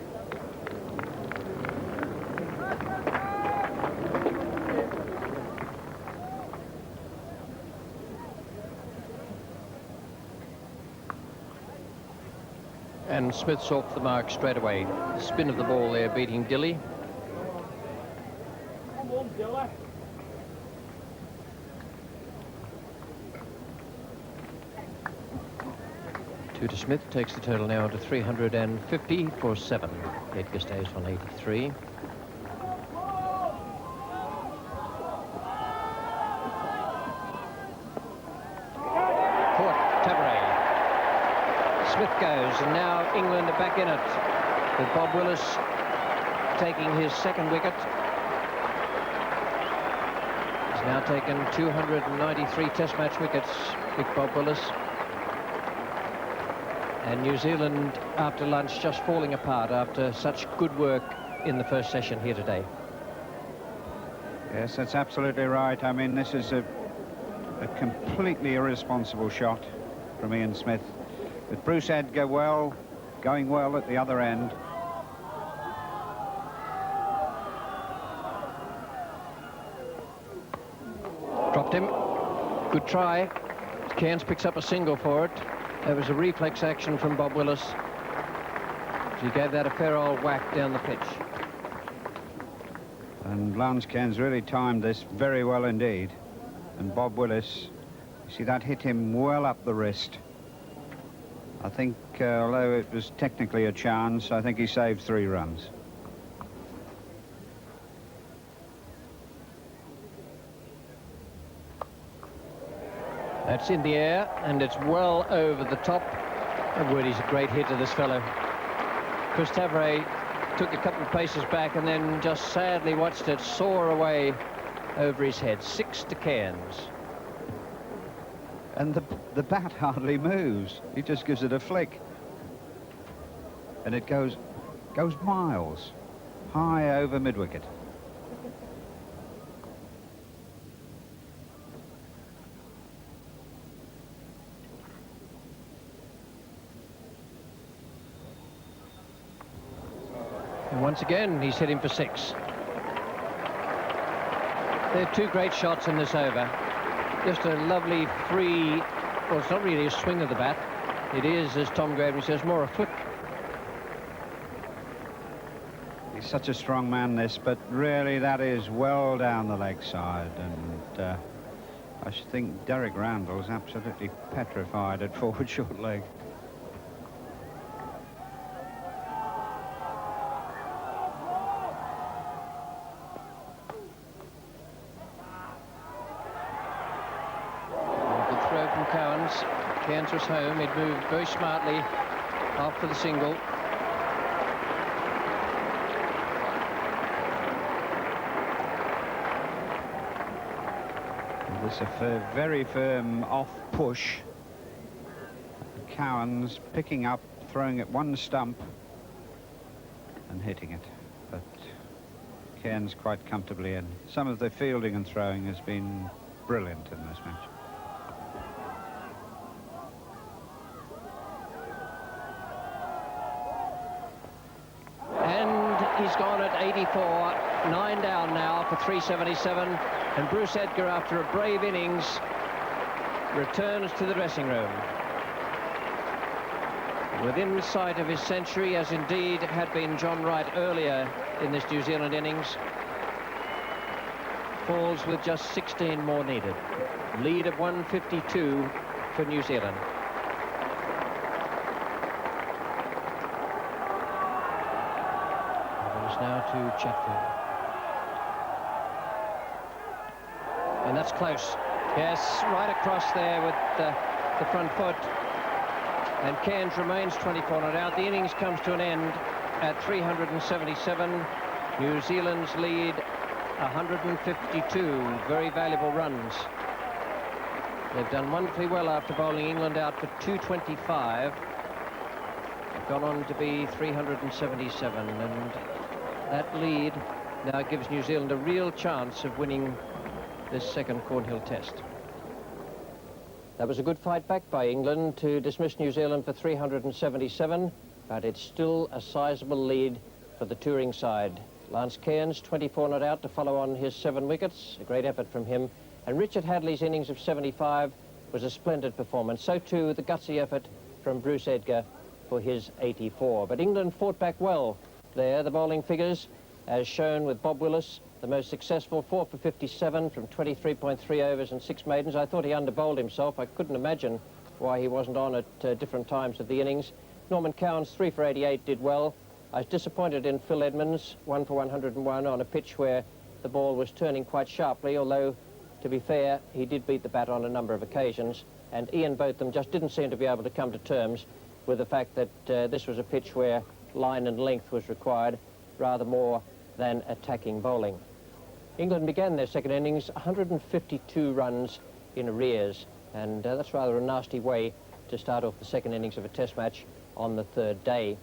And Smith's off the mark straight away. The spin of the ball there beating Dilley. Come on, Dilley. Two to Smith, takes the total now to 350 for 7. Edgar stays on 83. Caught, Taveray. Smith goes, and now England are back in it, with Bob Willis taking his 2nd wicket. He's now taken 293 Test match wickets, big Bob Willis. And New Zealand, after lunch, just falling apart after such good work in the first session here today. Yes, that's absolutely right. I mean, this is a completely irresponsible shot from Ian Smith. With Bruce Edgar going well at the other end. Dropped him. Good try. Cairns picks up a single for it. There was a reflex action from Bob Willis. He gave that a fair old whack down the pitch. And Lance Cairns really timed this very well indeed. And Bob Willis, you see that hit him well up the wrist. I think, although it was technically a chance, I think he saved 3 runs. That's in the air, and it's well over the top. And Woody's a great hitter, this fellow. Chris Taveray took a couple of paces back and then just sadly watched it soar away over his head. 6 to Cairns. And the bat hardly moves. He just gives it a flick. And it goes miles, high over mid-wicket. And once again, he's hitting for 6. There are 2 great shots in this over. Just a lovely free, well, it's not really a swing of the bat. It is, as Tom Graven says, more a foot. He's such a strong man, this, but really that is well down the leg side. And I should think Derek Randall's absolutely petrified at forward short leg. Cairns was home. He'd moved very smartly after the single. This is a very firm off push. Cowans picking up, throwing at one stump and hitting it. But Cairns quite comfortably in. Some of the fielding and throwing has been brilliant in this match. He's gone at 84, 9 down now for 377, and Bruce Edgar, after a brave innings, returns to the dressing room. within sight of his century, as indeed had been John Wright earlier in this New Zealand innings. Falls with just 16 more needed. Lead of 152 for New Zealand. It is now to Chatfield. And that's close. Yes, right across there with the front foot. And Cairns remains 24 not out. The innings comes to an end at 377. New Zealand's lead 152 very valuable runs. They've done wonderfully well after bowling England out for 225. They've gone on to be 377, and that lead now gives New Zealand a real chance of winning this second Cornhill Test. That was a good fight back by England to dismiss New Zealand for 377, but it's still a sizable lead for the touring side. Lance Cairns, 24 not out to follow on his 7 wickets. A great effort from him. And Richard Hadley's innings of 75 was a splendid performance. So too the gutsy effort from Bruce Edgar for his 84. But England fought back well there. The bowling figures, as shown with Bob Willis, the most successful, 4 for 57 from 23.3 overs and 6 maidens. I thought he underbowled himself. I couldn't imagine why he wasn't on at different times of the innings. Norman Cowans, 3 for 88, did well. I was disappointed in Phil Edmonds, 1 for 101 on a pitch where the ball was turning quite sharply, although, to be fair, he did beat the bat on a number of occasions. And Ian Botham just didn't seem to be able to come to terms with the fact that this was a pitch where line and length was required rather more than attacking bowling. England began their second innings 152 runs in arrears, and that's rather a nasty way to start off the second innings of a test match on the third day.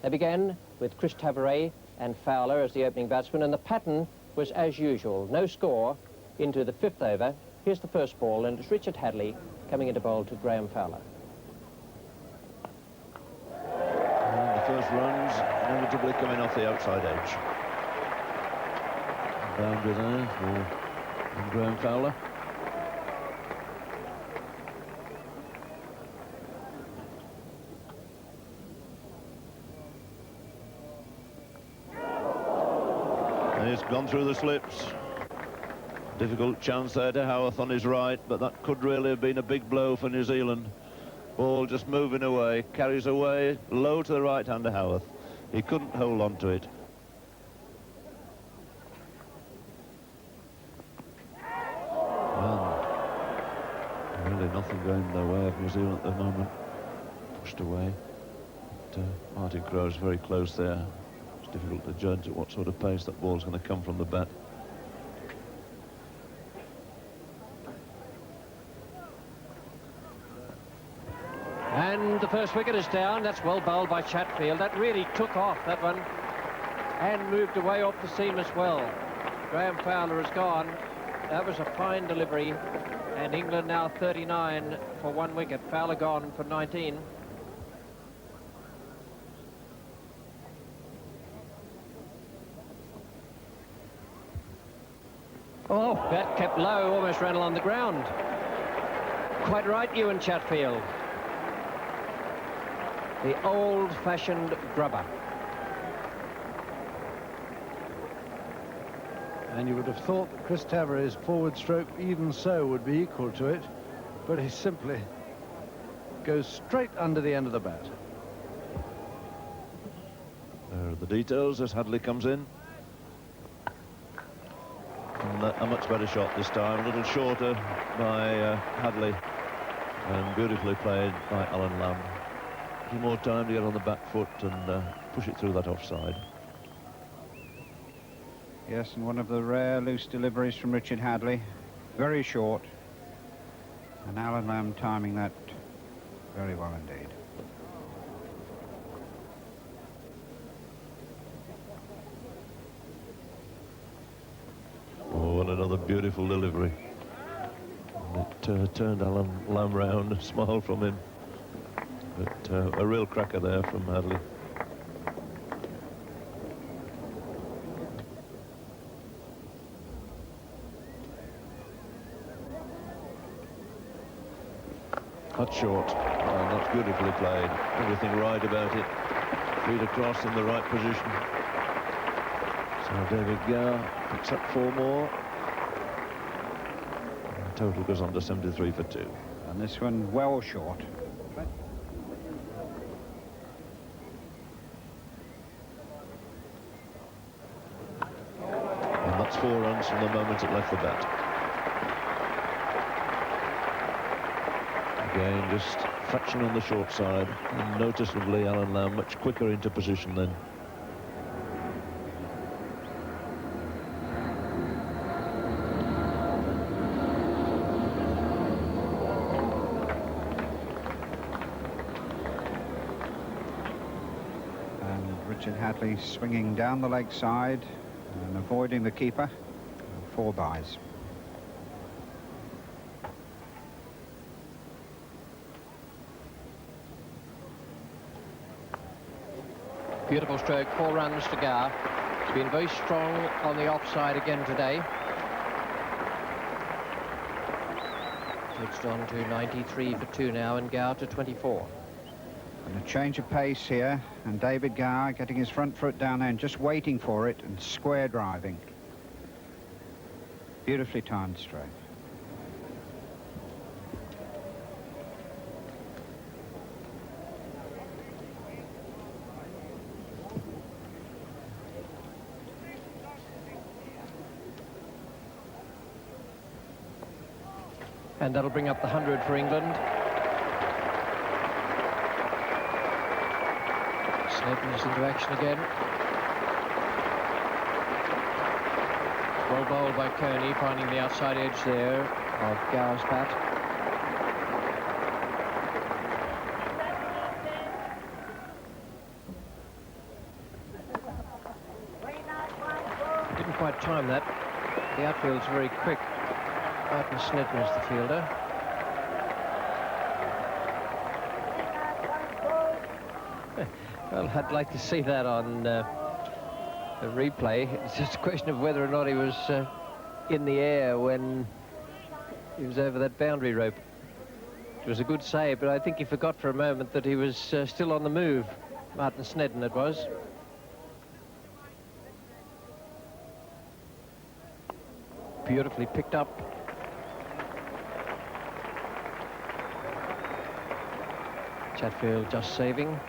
They began with Chris Tavares and Fowler as the opening batsman, and the pattern was as usual. No score into the 5th over. Here's the first ball, and it's Richard Hadley coming into bowl to Graham Fowler. And the first runs inevitably coming off the outside edge. Boundary there for Graham Fowler. He's gone through the slips. Difficult chance there to Howarth on his right, but that could really have been a big blow for New Zealand. Ball just moving away, carries away low to the right hand of Howarth. He couldn't hold on to it. Well, really nothing going the way of New Zealand at the moment. Pushed away. But, Martin Crowe's very close there. Difficult to judge at what sort of pace that ball's going to come from the bat. And the first wicket is down. That's well bowled by Chatfield. That really took off, that one, and moved away off the seam as well. Graham Fowler has gone. That was a fine delivery, and England now 39 for 1 wicket. Fowler gone for 19. Oh, bat kept low, almost ran along the ground. Quite right, Ewan Chatfield. The old-fashioned grubber. And you would have thought that Chris Tavares' forward stroke even so would be equal to it, but he simply goes straight under the end of the bat. There are the details as Hadley comes in. And a much better shot this time, a little shorter by Hadley, and beautifully played by Alan Lamb. A little more time to get on the back foot and push it through that offside. Yes, and one of the rare loose deliveries from Richard Hadley. Very short. And Alan Lamb timing that very well indeed. Oh, and another beautiful delivery. And it turned Alan Lamb round, a smile from him. But a real cracker there from Hadley. Cut short. Oh, that's beautifully played. Everything right about it. Feet across in the right position. So David Gower picks up 4 more. And total goes on to 73 for 2. And this one well short. And that's 4 runs from the moment it left the bat. Again, just fraction on the short side, and noticeably Alan Lamb much quicker into position then. And Richard Hadley swinging down the leg side and avoiding the keeper. 4 byes. Beautiful stroke, 4 runs to Gower. He's been very strong on the offside again today. Switched on to 93 for 2 now, and Gower to 24. And a change of pace here, and David Gower getting his front foot down there and just waiting for it and square driving. Beautifully timed stroke. And that'll bring up the 100 for England. Snedden's into action again. Well bowled by Kearney, finding the outside edge there of Gower's bat. Didn't quite time that. The outfield's very quick. Martin Snedden is the fielder. Well, I'd like to see that on the replay. It's just a question of whether or not he was in the air when he was over that boundary rope. It was a good save, but I think he forgot for a moment that he was still on the move. Martin Snedden it was. Beautifully picked up. Chatfield just saving.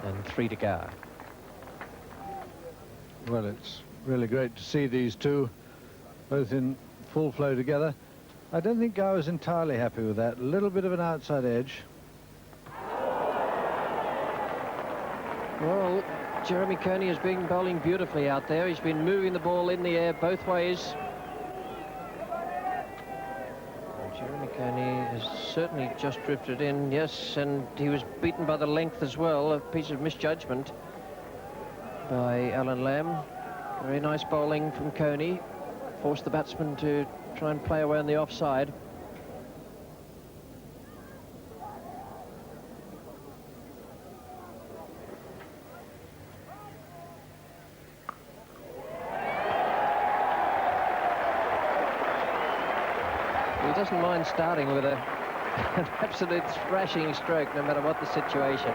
And 3 to go. Well, it's really great to see these two both in full flow together. I don't think Gower's entirely happy with that. A little bit of an outside edge. Well, Jeremy Kearney has been bowling beautifully out there. He's been moving the ball in the air both ways. Jeremy Kearney has certainly just drifted in, yes, and he was beaten by the length as well, a piece of misjudgment by Alan Lamb. Very nice bowling from Kearney. Forced the batsman to try and play away on the offside. He doesn't mind starting with an absolute thrashing stroke, no matter what the situation.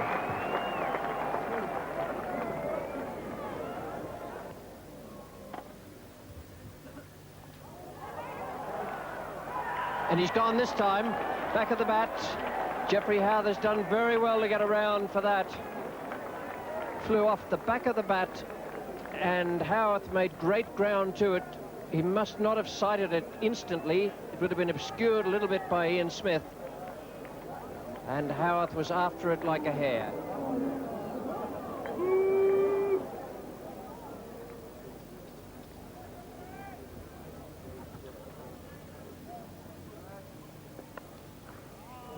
And he's gone this time. Back of the bat. Geoffrey Howarth has done very well to get around for that. Flew off the back of the bat, and Howarth made great ground to it. He must not have sighted it instantly. It would have been obscured a little bit by Ian Smith. And Howarth was after it like a hare.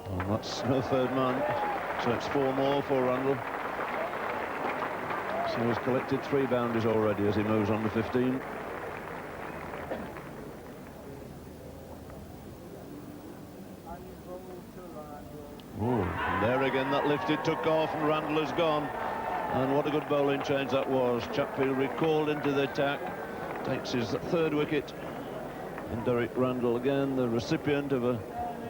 Well, that's no 3rd man, so it's 4 more for Randall. So he's collected 3 boundaries already as he moves on to 15. And there again, that lifted, took off, and Randall has gone. And what a good bowling change that was. Chatfield recalled into the attack, takes his 3rd wicket. And Derek Randall again, the recipient of a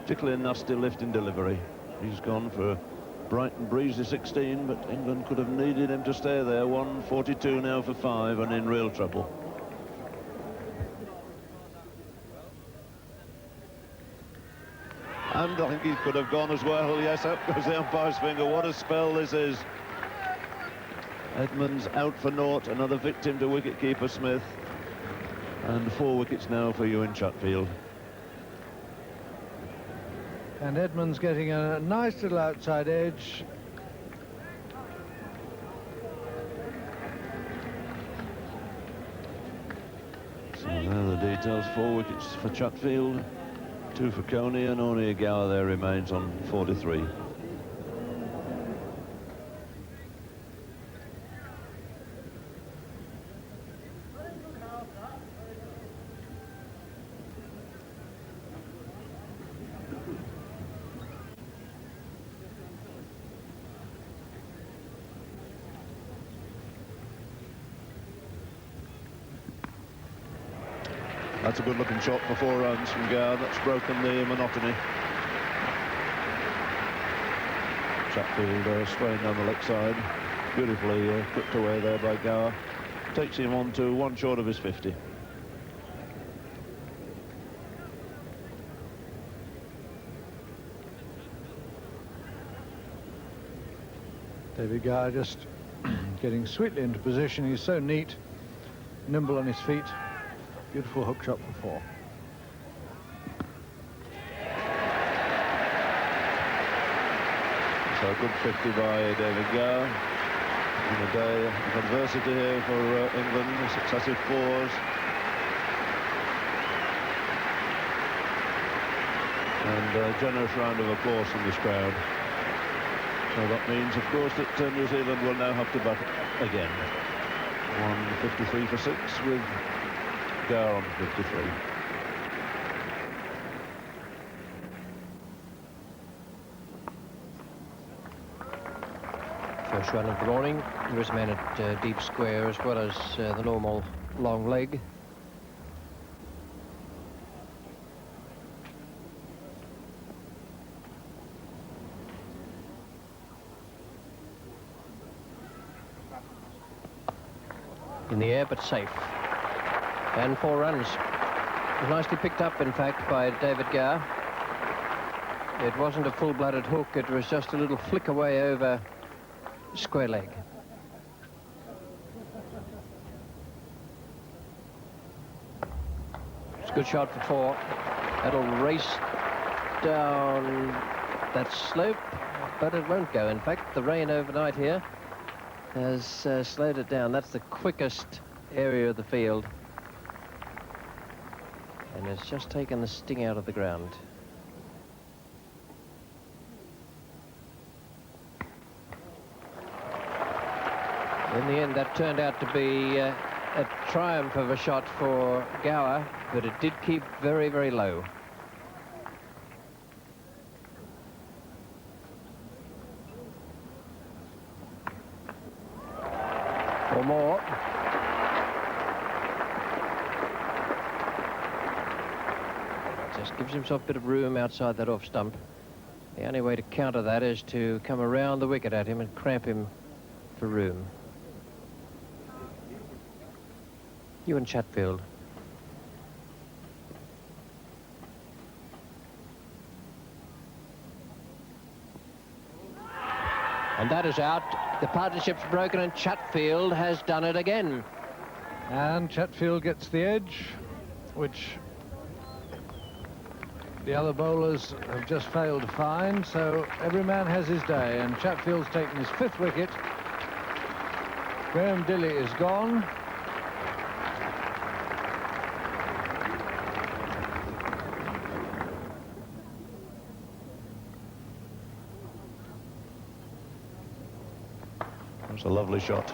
particularly a nasty lift in delivery. He's gone for a bright and breezy 16, but England could have needed him to stay there. 142 now for 5 and in real trouble. And I think he could have gone as well. Yes, up goes the umpire's finger. What a spell this is. Edmonds out for naught, another victim to wicketkeeper Smith. And 4 wickets now for Ewan Chatfield. And Edmonds getting a nice little outside edge. So there are the details. 4 wickets for Chatfield, 2 for Coney, and only Gower there remains on 43. That's a good-looking shot for 4 runs from Gower. That's broken the monotony. Chatfield spraying down the leg side. Beautifully clipped away there by Gower. Takes him on to 1 short of his 50. David Gower just getting sweetly into position. He's so neat, nimble on his feet. Beautiful hook shot for 4. So a good 50 by David Gower. In a day of adversity here for England, successive 4s. And a generous round of applause from this crowd. So that means, of course, that New Zealand will now have to bat again. 153 for 6 with Gower on 53. First run of the morning. He was man at deep square as well as the normal long leg. In the air, but safe. And 4 runs. Nicely picked up, in fact, by David Gower. It wasn't a full-blooded hook. It was just a little flick away over square leg. It's a good shot for 4. That'll race down that slope, but it won't go. In fact, the rain overnight here has slowed it down. That's the quickest area of the field. And it's just taken the sting out of the ground. In the end, that turned out to be a triumph of a shot for Gower, but it did keep very, very low. Or more. Just gives himself a bit of room outside that off stump. The only way to counter that is to come around the wicket at him and cramp him for room. Ewan Chatfield. And that is out. The partnership's broken and Chatfield has done it again. And Chatfield gets the edge, which the other bowlers have just failed to find. So every man has his day, and Chatfield's taken his 5th wicket. Graham Dilley is gone. That's a lovely shot.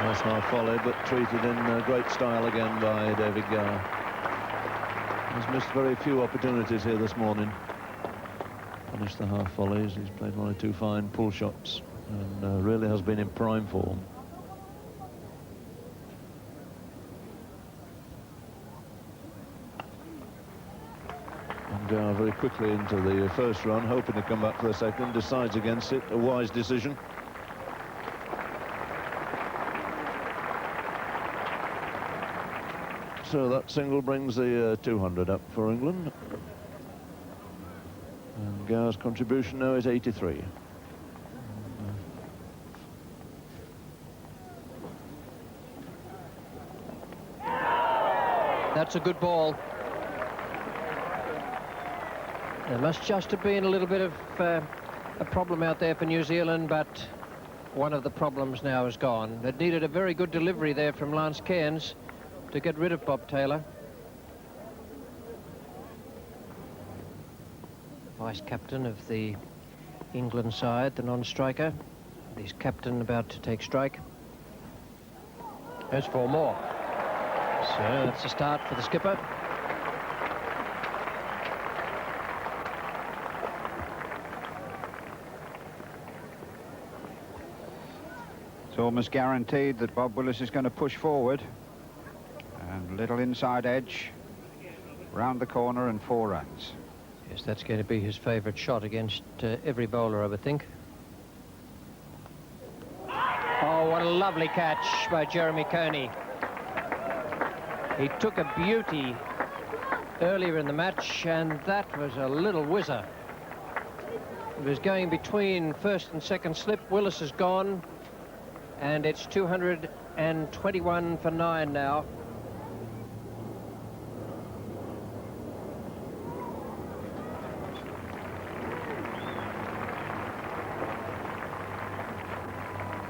Nice half volley, but treated in great style again by David Gower. He's missed very few opportunities here this morning. Punished the half volleys. He's played 1 or 2 fine pull shots and really has been in prime form. And Gower very quickly into the first run, hoping to come back for the second, decides against it. A wise decision. So that single brings the 200 up for England. And Gower's contribution now is 83. That's a good ball. There must just have been a little bit of a problem out there for New Zealand, but one of the problems now is gone. It needed a very good delivery there from Lance Cairns to get rid of Bob Taylor. Vice-captain of the England side, the non-striker. He's captain about to take strike. There's 4 more. So that's a start for the skipper. It's almost guaranteed that Bob Willis is going to push forward. And little inside edge, round the corner and 4 runs. Yes, that's going to be his favourite shot against every bowler, I would think. Oh, what a lovely catch by Jeremy Coney. He took a beauty earlier in the match, and that was a little whizzer. It was going between first and second slip. Willis is gone, and it's 221 for 9 now.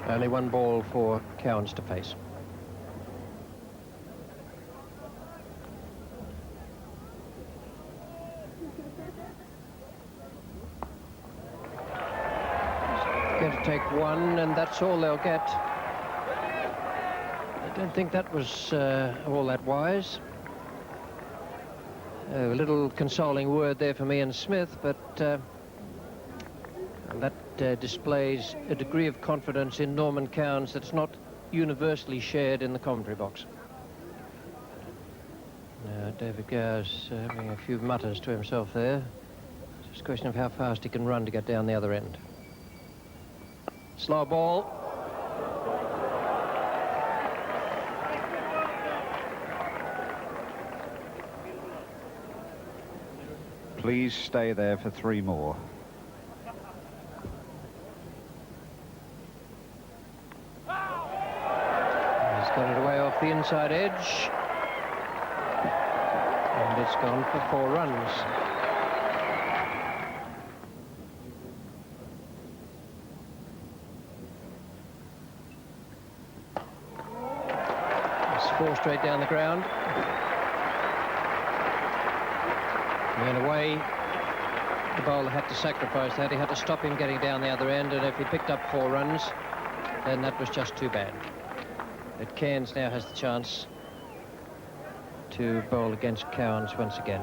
Only 1 ball for Cowans to face. Going to take 1, and that's all they'll get. I don't think that was all that wise. A little consoling word there from Ian Smith, but that displays a degree of confidence in Norman Cowans that's not universally shared in the commentary box. Now, David Gower's having a few mutters to himself there. It's just a question of how fast he can run to get down the other end. Slow ball. Please stay there for 3 more. Got it away off the inside edge, and it's gone for 4 runs. It's 4 straight down the ground. And away, the bowler had to sacrifice that. He had to stop him getting down the other end, and if he picked up 4 runs, then that was just too bad. But Cairns now has the chance to bowl against Cowans once again.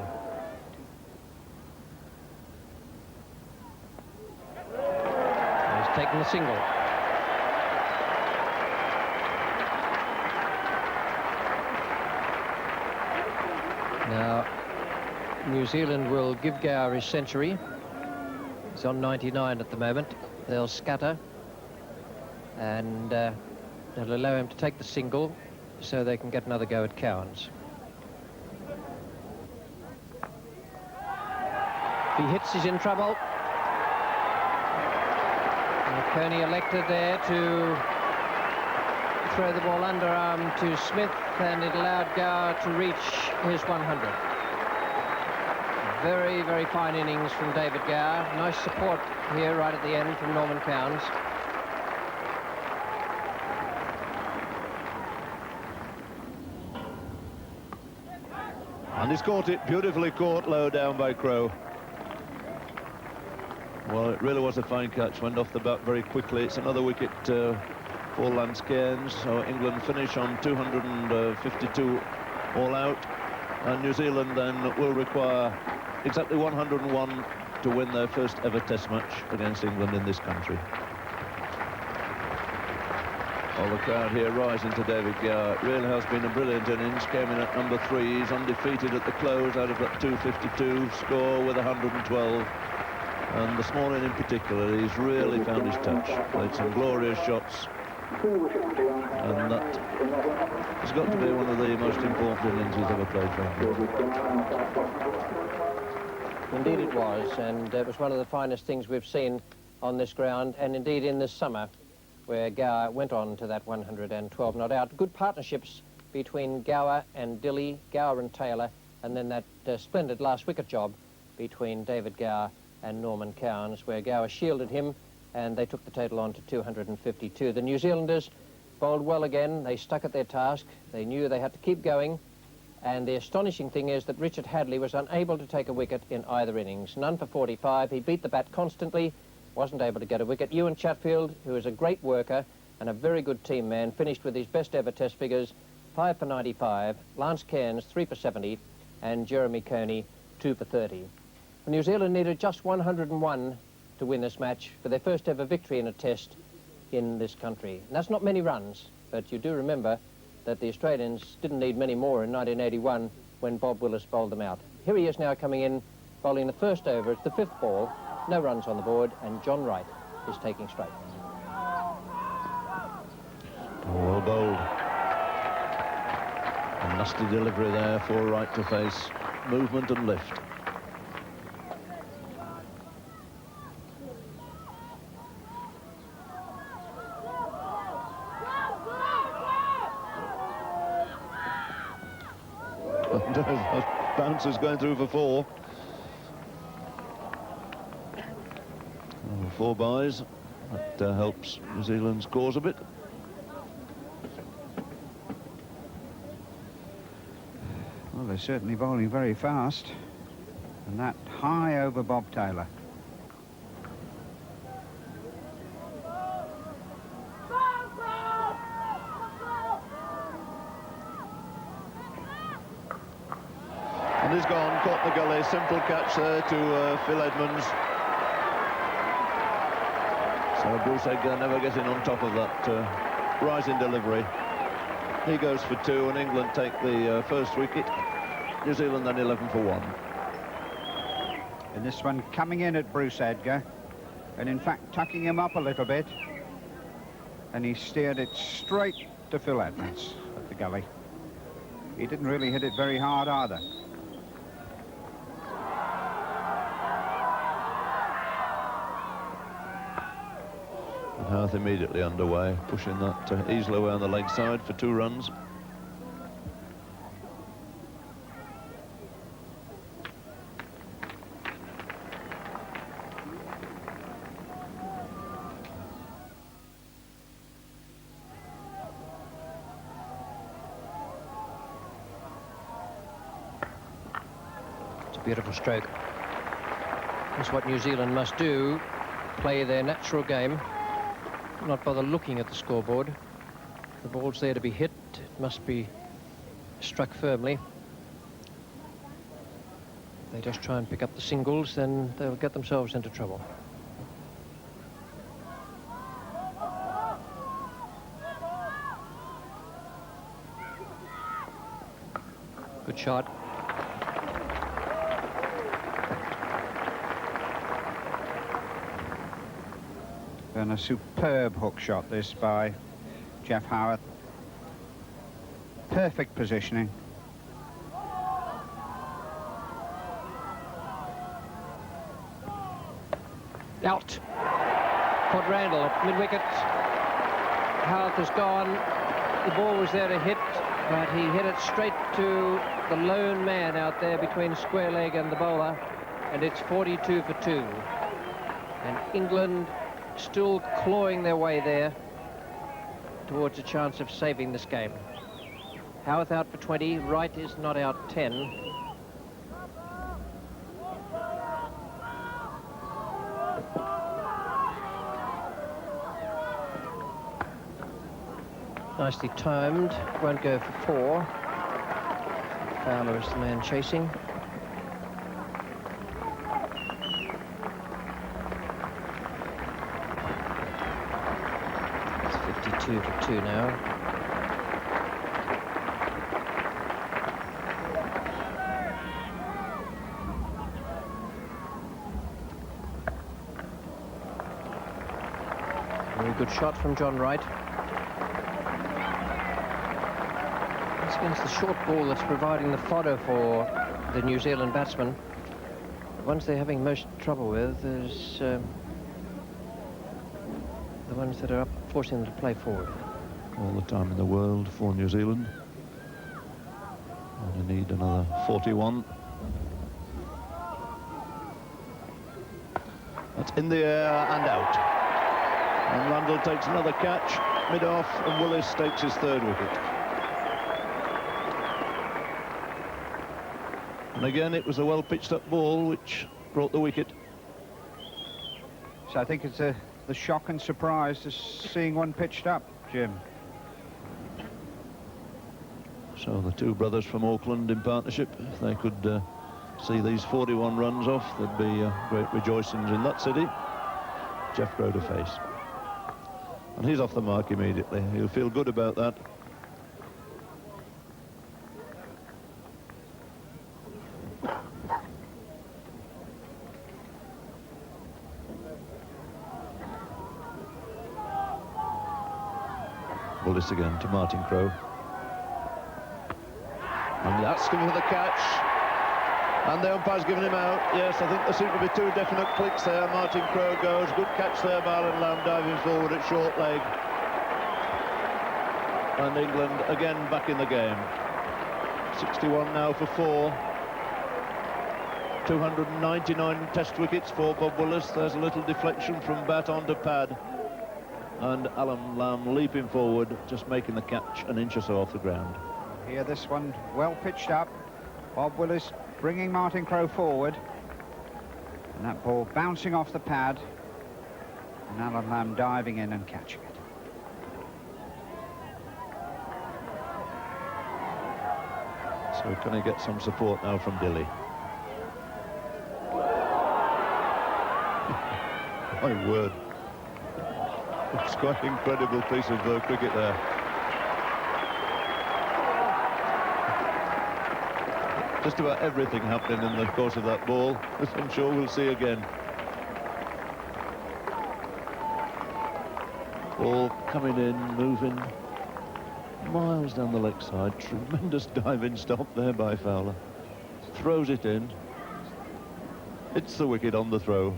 And he's taken the single. Now, New Zealand will give Gower his century. He's on 99 at the moment. They'll scatter, and they'll allow him to take the single so they can get another go at Cowans. If he hits, he's in trouble. And Kearney elected there to throw the ball underarm to Smith, and it allowed Gower to reach his 100. Very, very fine innings from David Gower. Nice support here right at the end from Norman Cowans. And he's caught it, beautifully caught low down by Crowe. Well, it really was a fine catch, went off the bat very quickly. It's another wicket for Lance Cairns. So England finish on 252 all out. And New Zealand then will require exactly 101 to win their first ever Test match against England in this country. Well, the crowd here rising to David Gower. It really has been a brilliant innings. Came in at number 3. He's undefeated at the close out of that 252 score with 112. And this morning in particular, he's really found his touch. Played some glorious shots. And that has got to be one of the most important innings he's ever played for England. Indeed it was, and it was one of the finest things we've seen on this ground, and indeed in this summer, where Gower went on to that 112 not out. Good partnerships between Gower and Dilley, Gower and Taylor, and then that splendid last wicket job between David Gower and Norman Cowans, where Gower shielded him, and they took the total on to 252. The New Zealanders bowled well again. They stuck at their task. They knew they had to keep going, and the astonishing thing is that Richard Hadley was unable to take a wicket in either innings. None for 45. He beat the bat constantly, wasn't able to get a wicket. Ewan Chatfield, who is a great worker and a very good team man, finished with his best ever test figures, 5 for 95. Lance Cairns, 3 for 70, and Jeremy Coney, 2 for 30. New Zealand needed just 101 to win this match for their first ever victory in a test in this country. And that's not many runs, but you do remember that the Australians didn't need many more in 1981 when Bob Willis bowled them out. Here he is now coming in, bowling the first over. It's the 5th ball, no runs on the board, and John Wright is taking straight. Well bowled. A nasty delivery there for Wright to face. Movement and lift. Bouncers going through for 4. 4 byes. That helps New Zealand's cause a bit. Well, they're certainly bowling very fast. And that high over Bob Taylor. And he's gone, caught the gully. Simple catch there to Phil Edmonds. So Bruce Edgar never getting on top of that rising delivery. He goes for 2, and England take the first wicket. New Zealand then 11 for 1. And this one coming in at Bruce Edgar, and in fact tucking him up a little bit. And he steered it straight to Phil Edmonds at the gully. He didn't really hit it very hard either. Howth immediately underway, pushing that easily away on the leg side for 2 runs. It's a beautiful stroke. That's what New Zealand must do, play their natural game. Not bother looking at the scoreboard. The ball's there to be hit. It must be struck firmly. If they just try and pick up the singles, then they'll get themselves into trouble. Good shot. And a superb hook shot this by Jeff Howard. Perfect positioning. Out. Quadrangle at mid-wicket. Howard has gone. The ball was there to hit, but he hit it straight to the lone man out there between square leg and the bowler, and it's 42 for 2. And England still clawing their way there towards a chance of saving this game. Howarth out for 20, Wright is not out 10. Nicely timed, won't go for 4. Fowler is the man chasing. 2 for 2 now. Very good shot from John Wright. It's against the short ball that's providing the fodder for the New Zealand batsmen. The ones they're having most trouble with is the ones that are up, forcing them to play forward. All the time in the world for New Zealand. And they need another 41. That's in the air and out. And Randall takes another catch, mid-off, and Willis takes his 3rd wicket. And again, it was a well-pitched-up ball which brought the wicket. So I think it's the shock and surprise to seeing one pitched up, Jim. So the two brothers from Auckland in partnership, if they could see these 41 runs off, there'd be great rejoicings in that city. Jeff Crow to face. And he's off the mark immediately. He'll feel good about that. Willis again to Martin Crowe. And that's going for the catch. And the umpire's given him out. Yes, I think there seem to be 2 definite clicks there. Martin Crowe goes. Good catch there by Alan Lamb, diving forward at short leg. And England again back in the game. 61 now for 4. 299 test wickets for Bob Willis. There's a little deflection from bat onto pad. And Alan Lamb leaping forward, just making the catch an inch or so off the ground. Here, this one well pitched up. Bob Willis bringing Martin Crowe forward. And that ball bouncing off the pad. And Alan Lamb diving in and catching it. So can he get some support now from Dilly? My word. It's quite an incredible piece of cricket there. Just about everything happening in the course of that ball, as I'm sure we'll see again. Ball coming in, moving miles down the leg side. Tremendous diving stop there by Fowler. Throws it in. It's the wicket on the throw.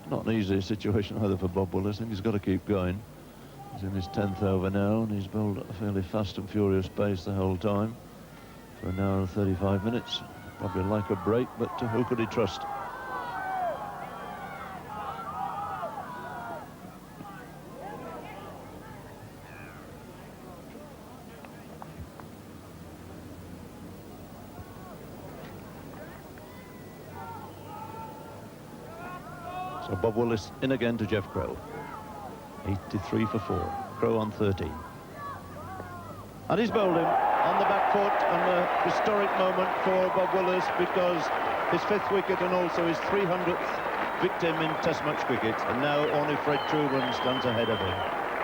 Not an easy situation either for Bob Willis. I think he's got to keep going. He's in his 10th over now, and he's bowled at a fairly fast and furious pace the whole time. For an hour and 35 minutes. Probably like a break, but who could he trust? So Bob Willis in again to Jeff Crow. 83 for 4. Crow on 13. And he's bowled him on the back foot, and a historic moment for Bob Willis, because his 5th wicket and also his 300th victim in Test match cricket, and now only Fred Trueman stands ahead of him.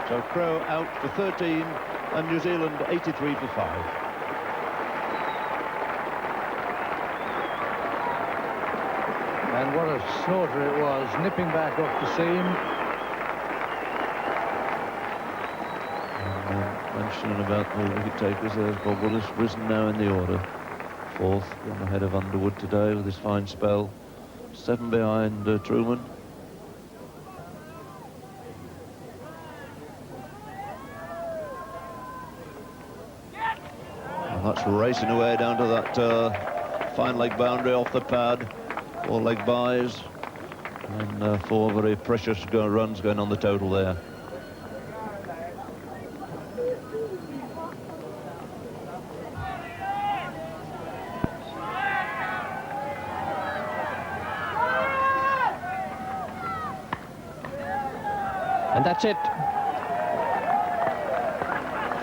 So Crowe out for 13 and New Zealand 83 for 5. And what a slaughter it was, nipping back off the seam. Mentioning about the wicket takers, there's Bob Willis, risen now in the order. 4th, gone ahead of Underwood today with his fine spell. 7 behind Trueman. And that's racing away down to that fine leg boundary off the pad. 4 leg byes. And 4 very precious runs going on the total there. And that's it.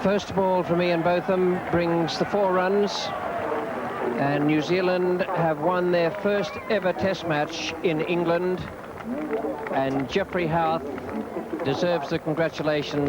First ball from Ian Botham brings the 4 runs. And New Zealand have won their first ever Test match in England. And Geoffrey Howth deserves the congratulations.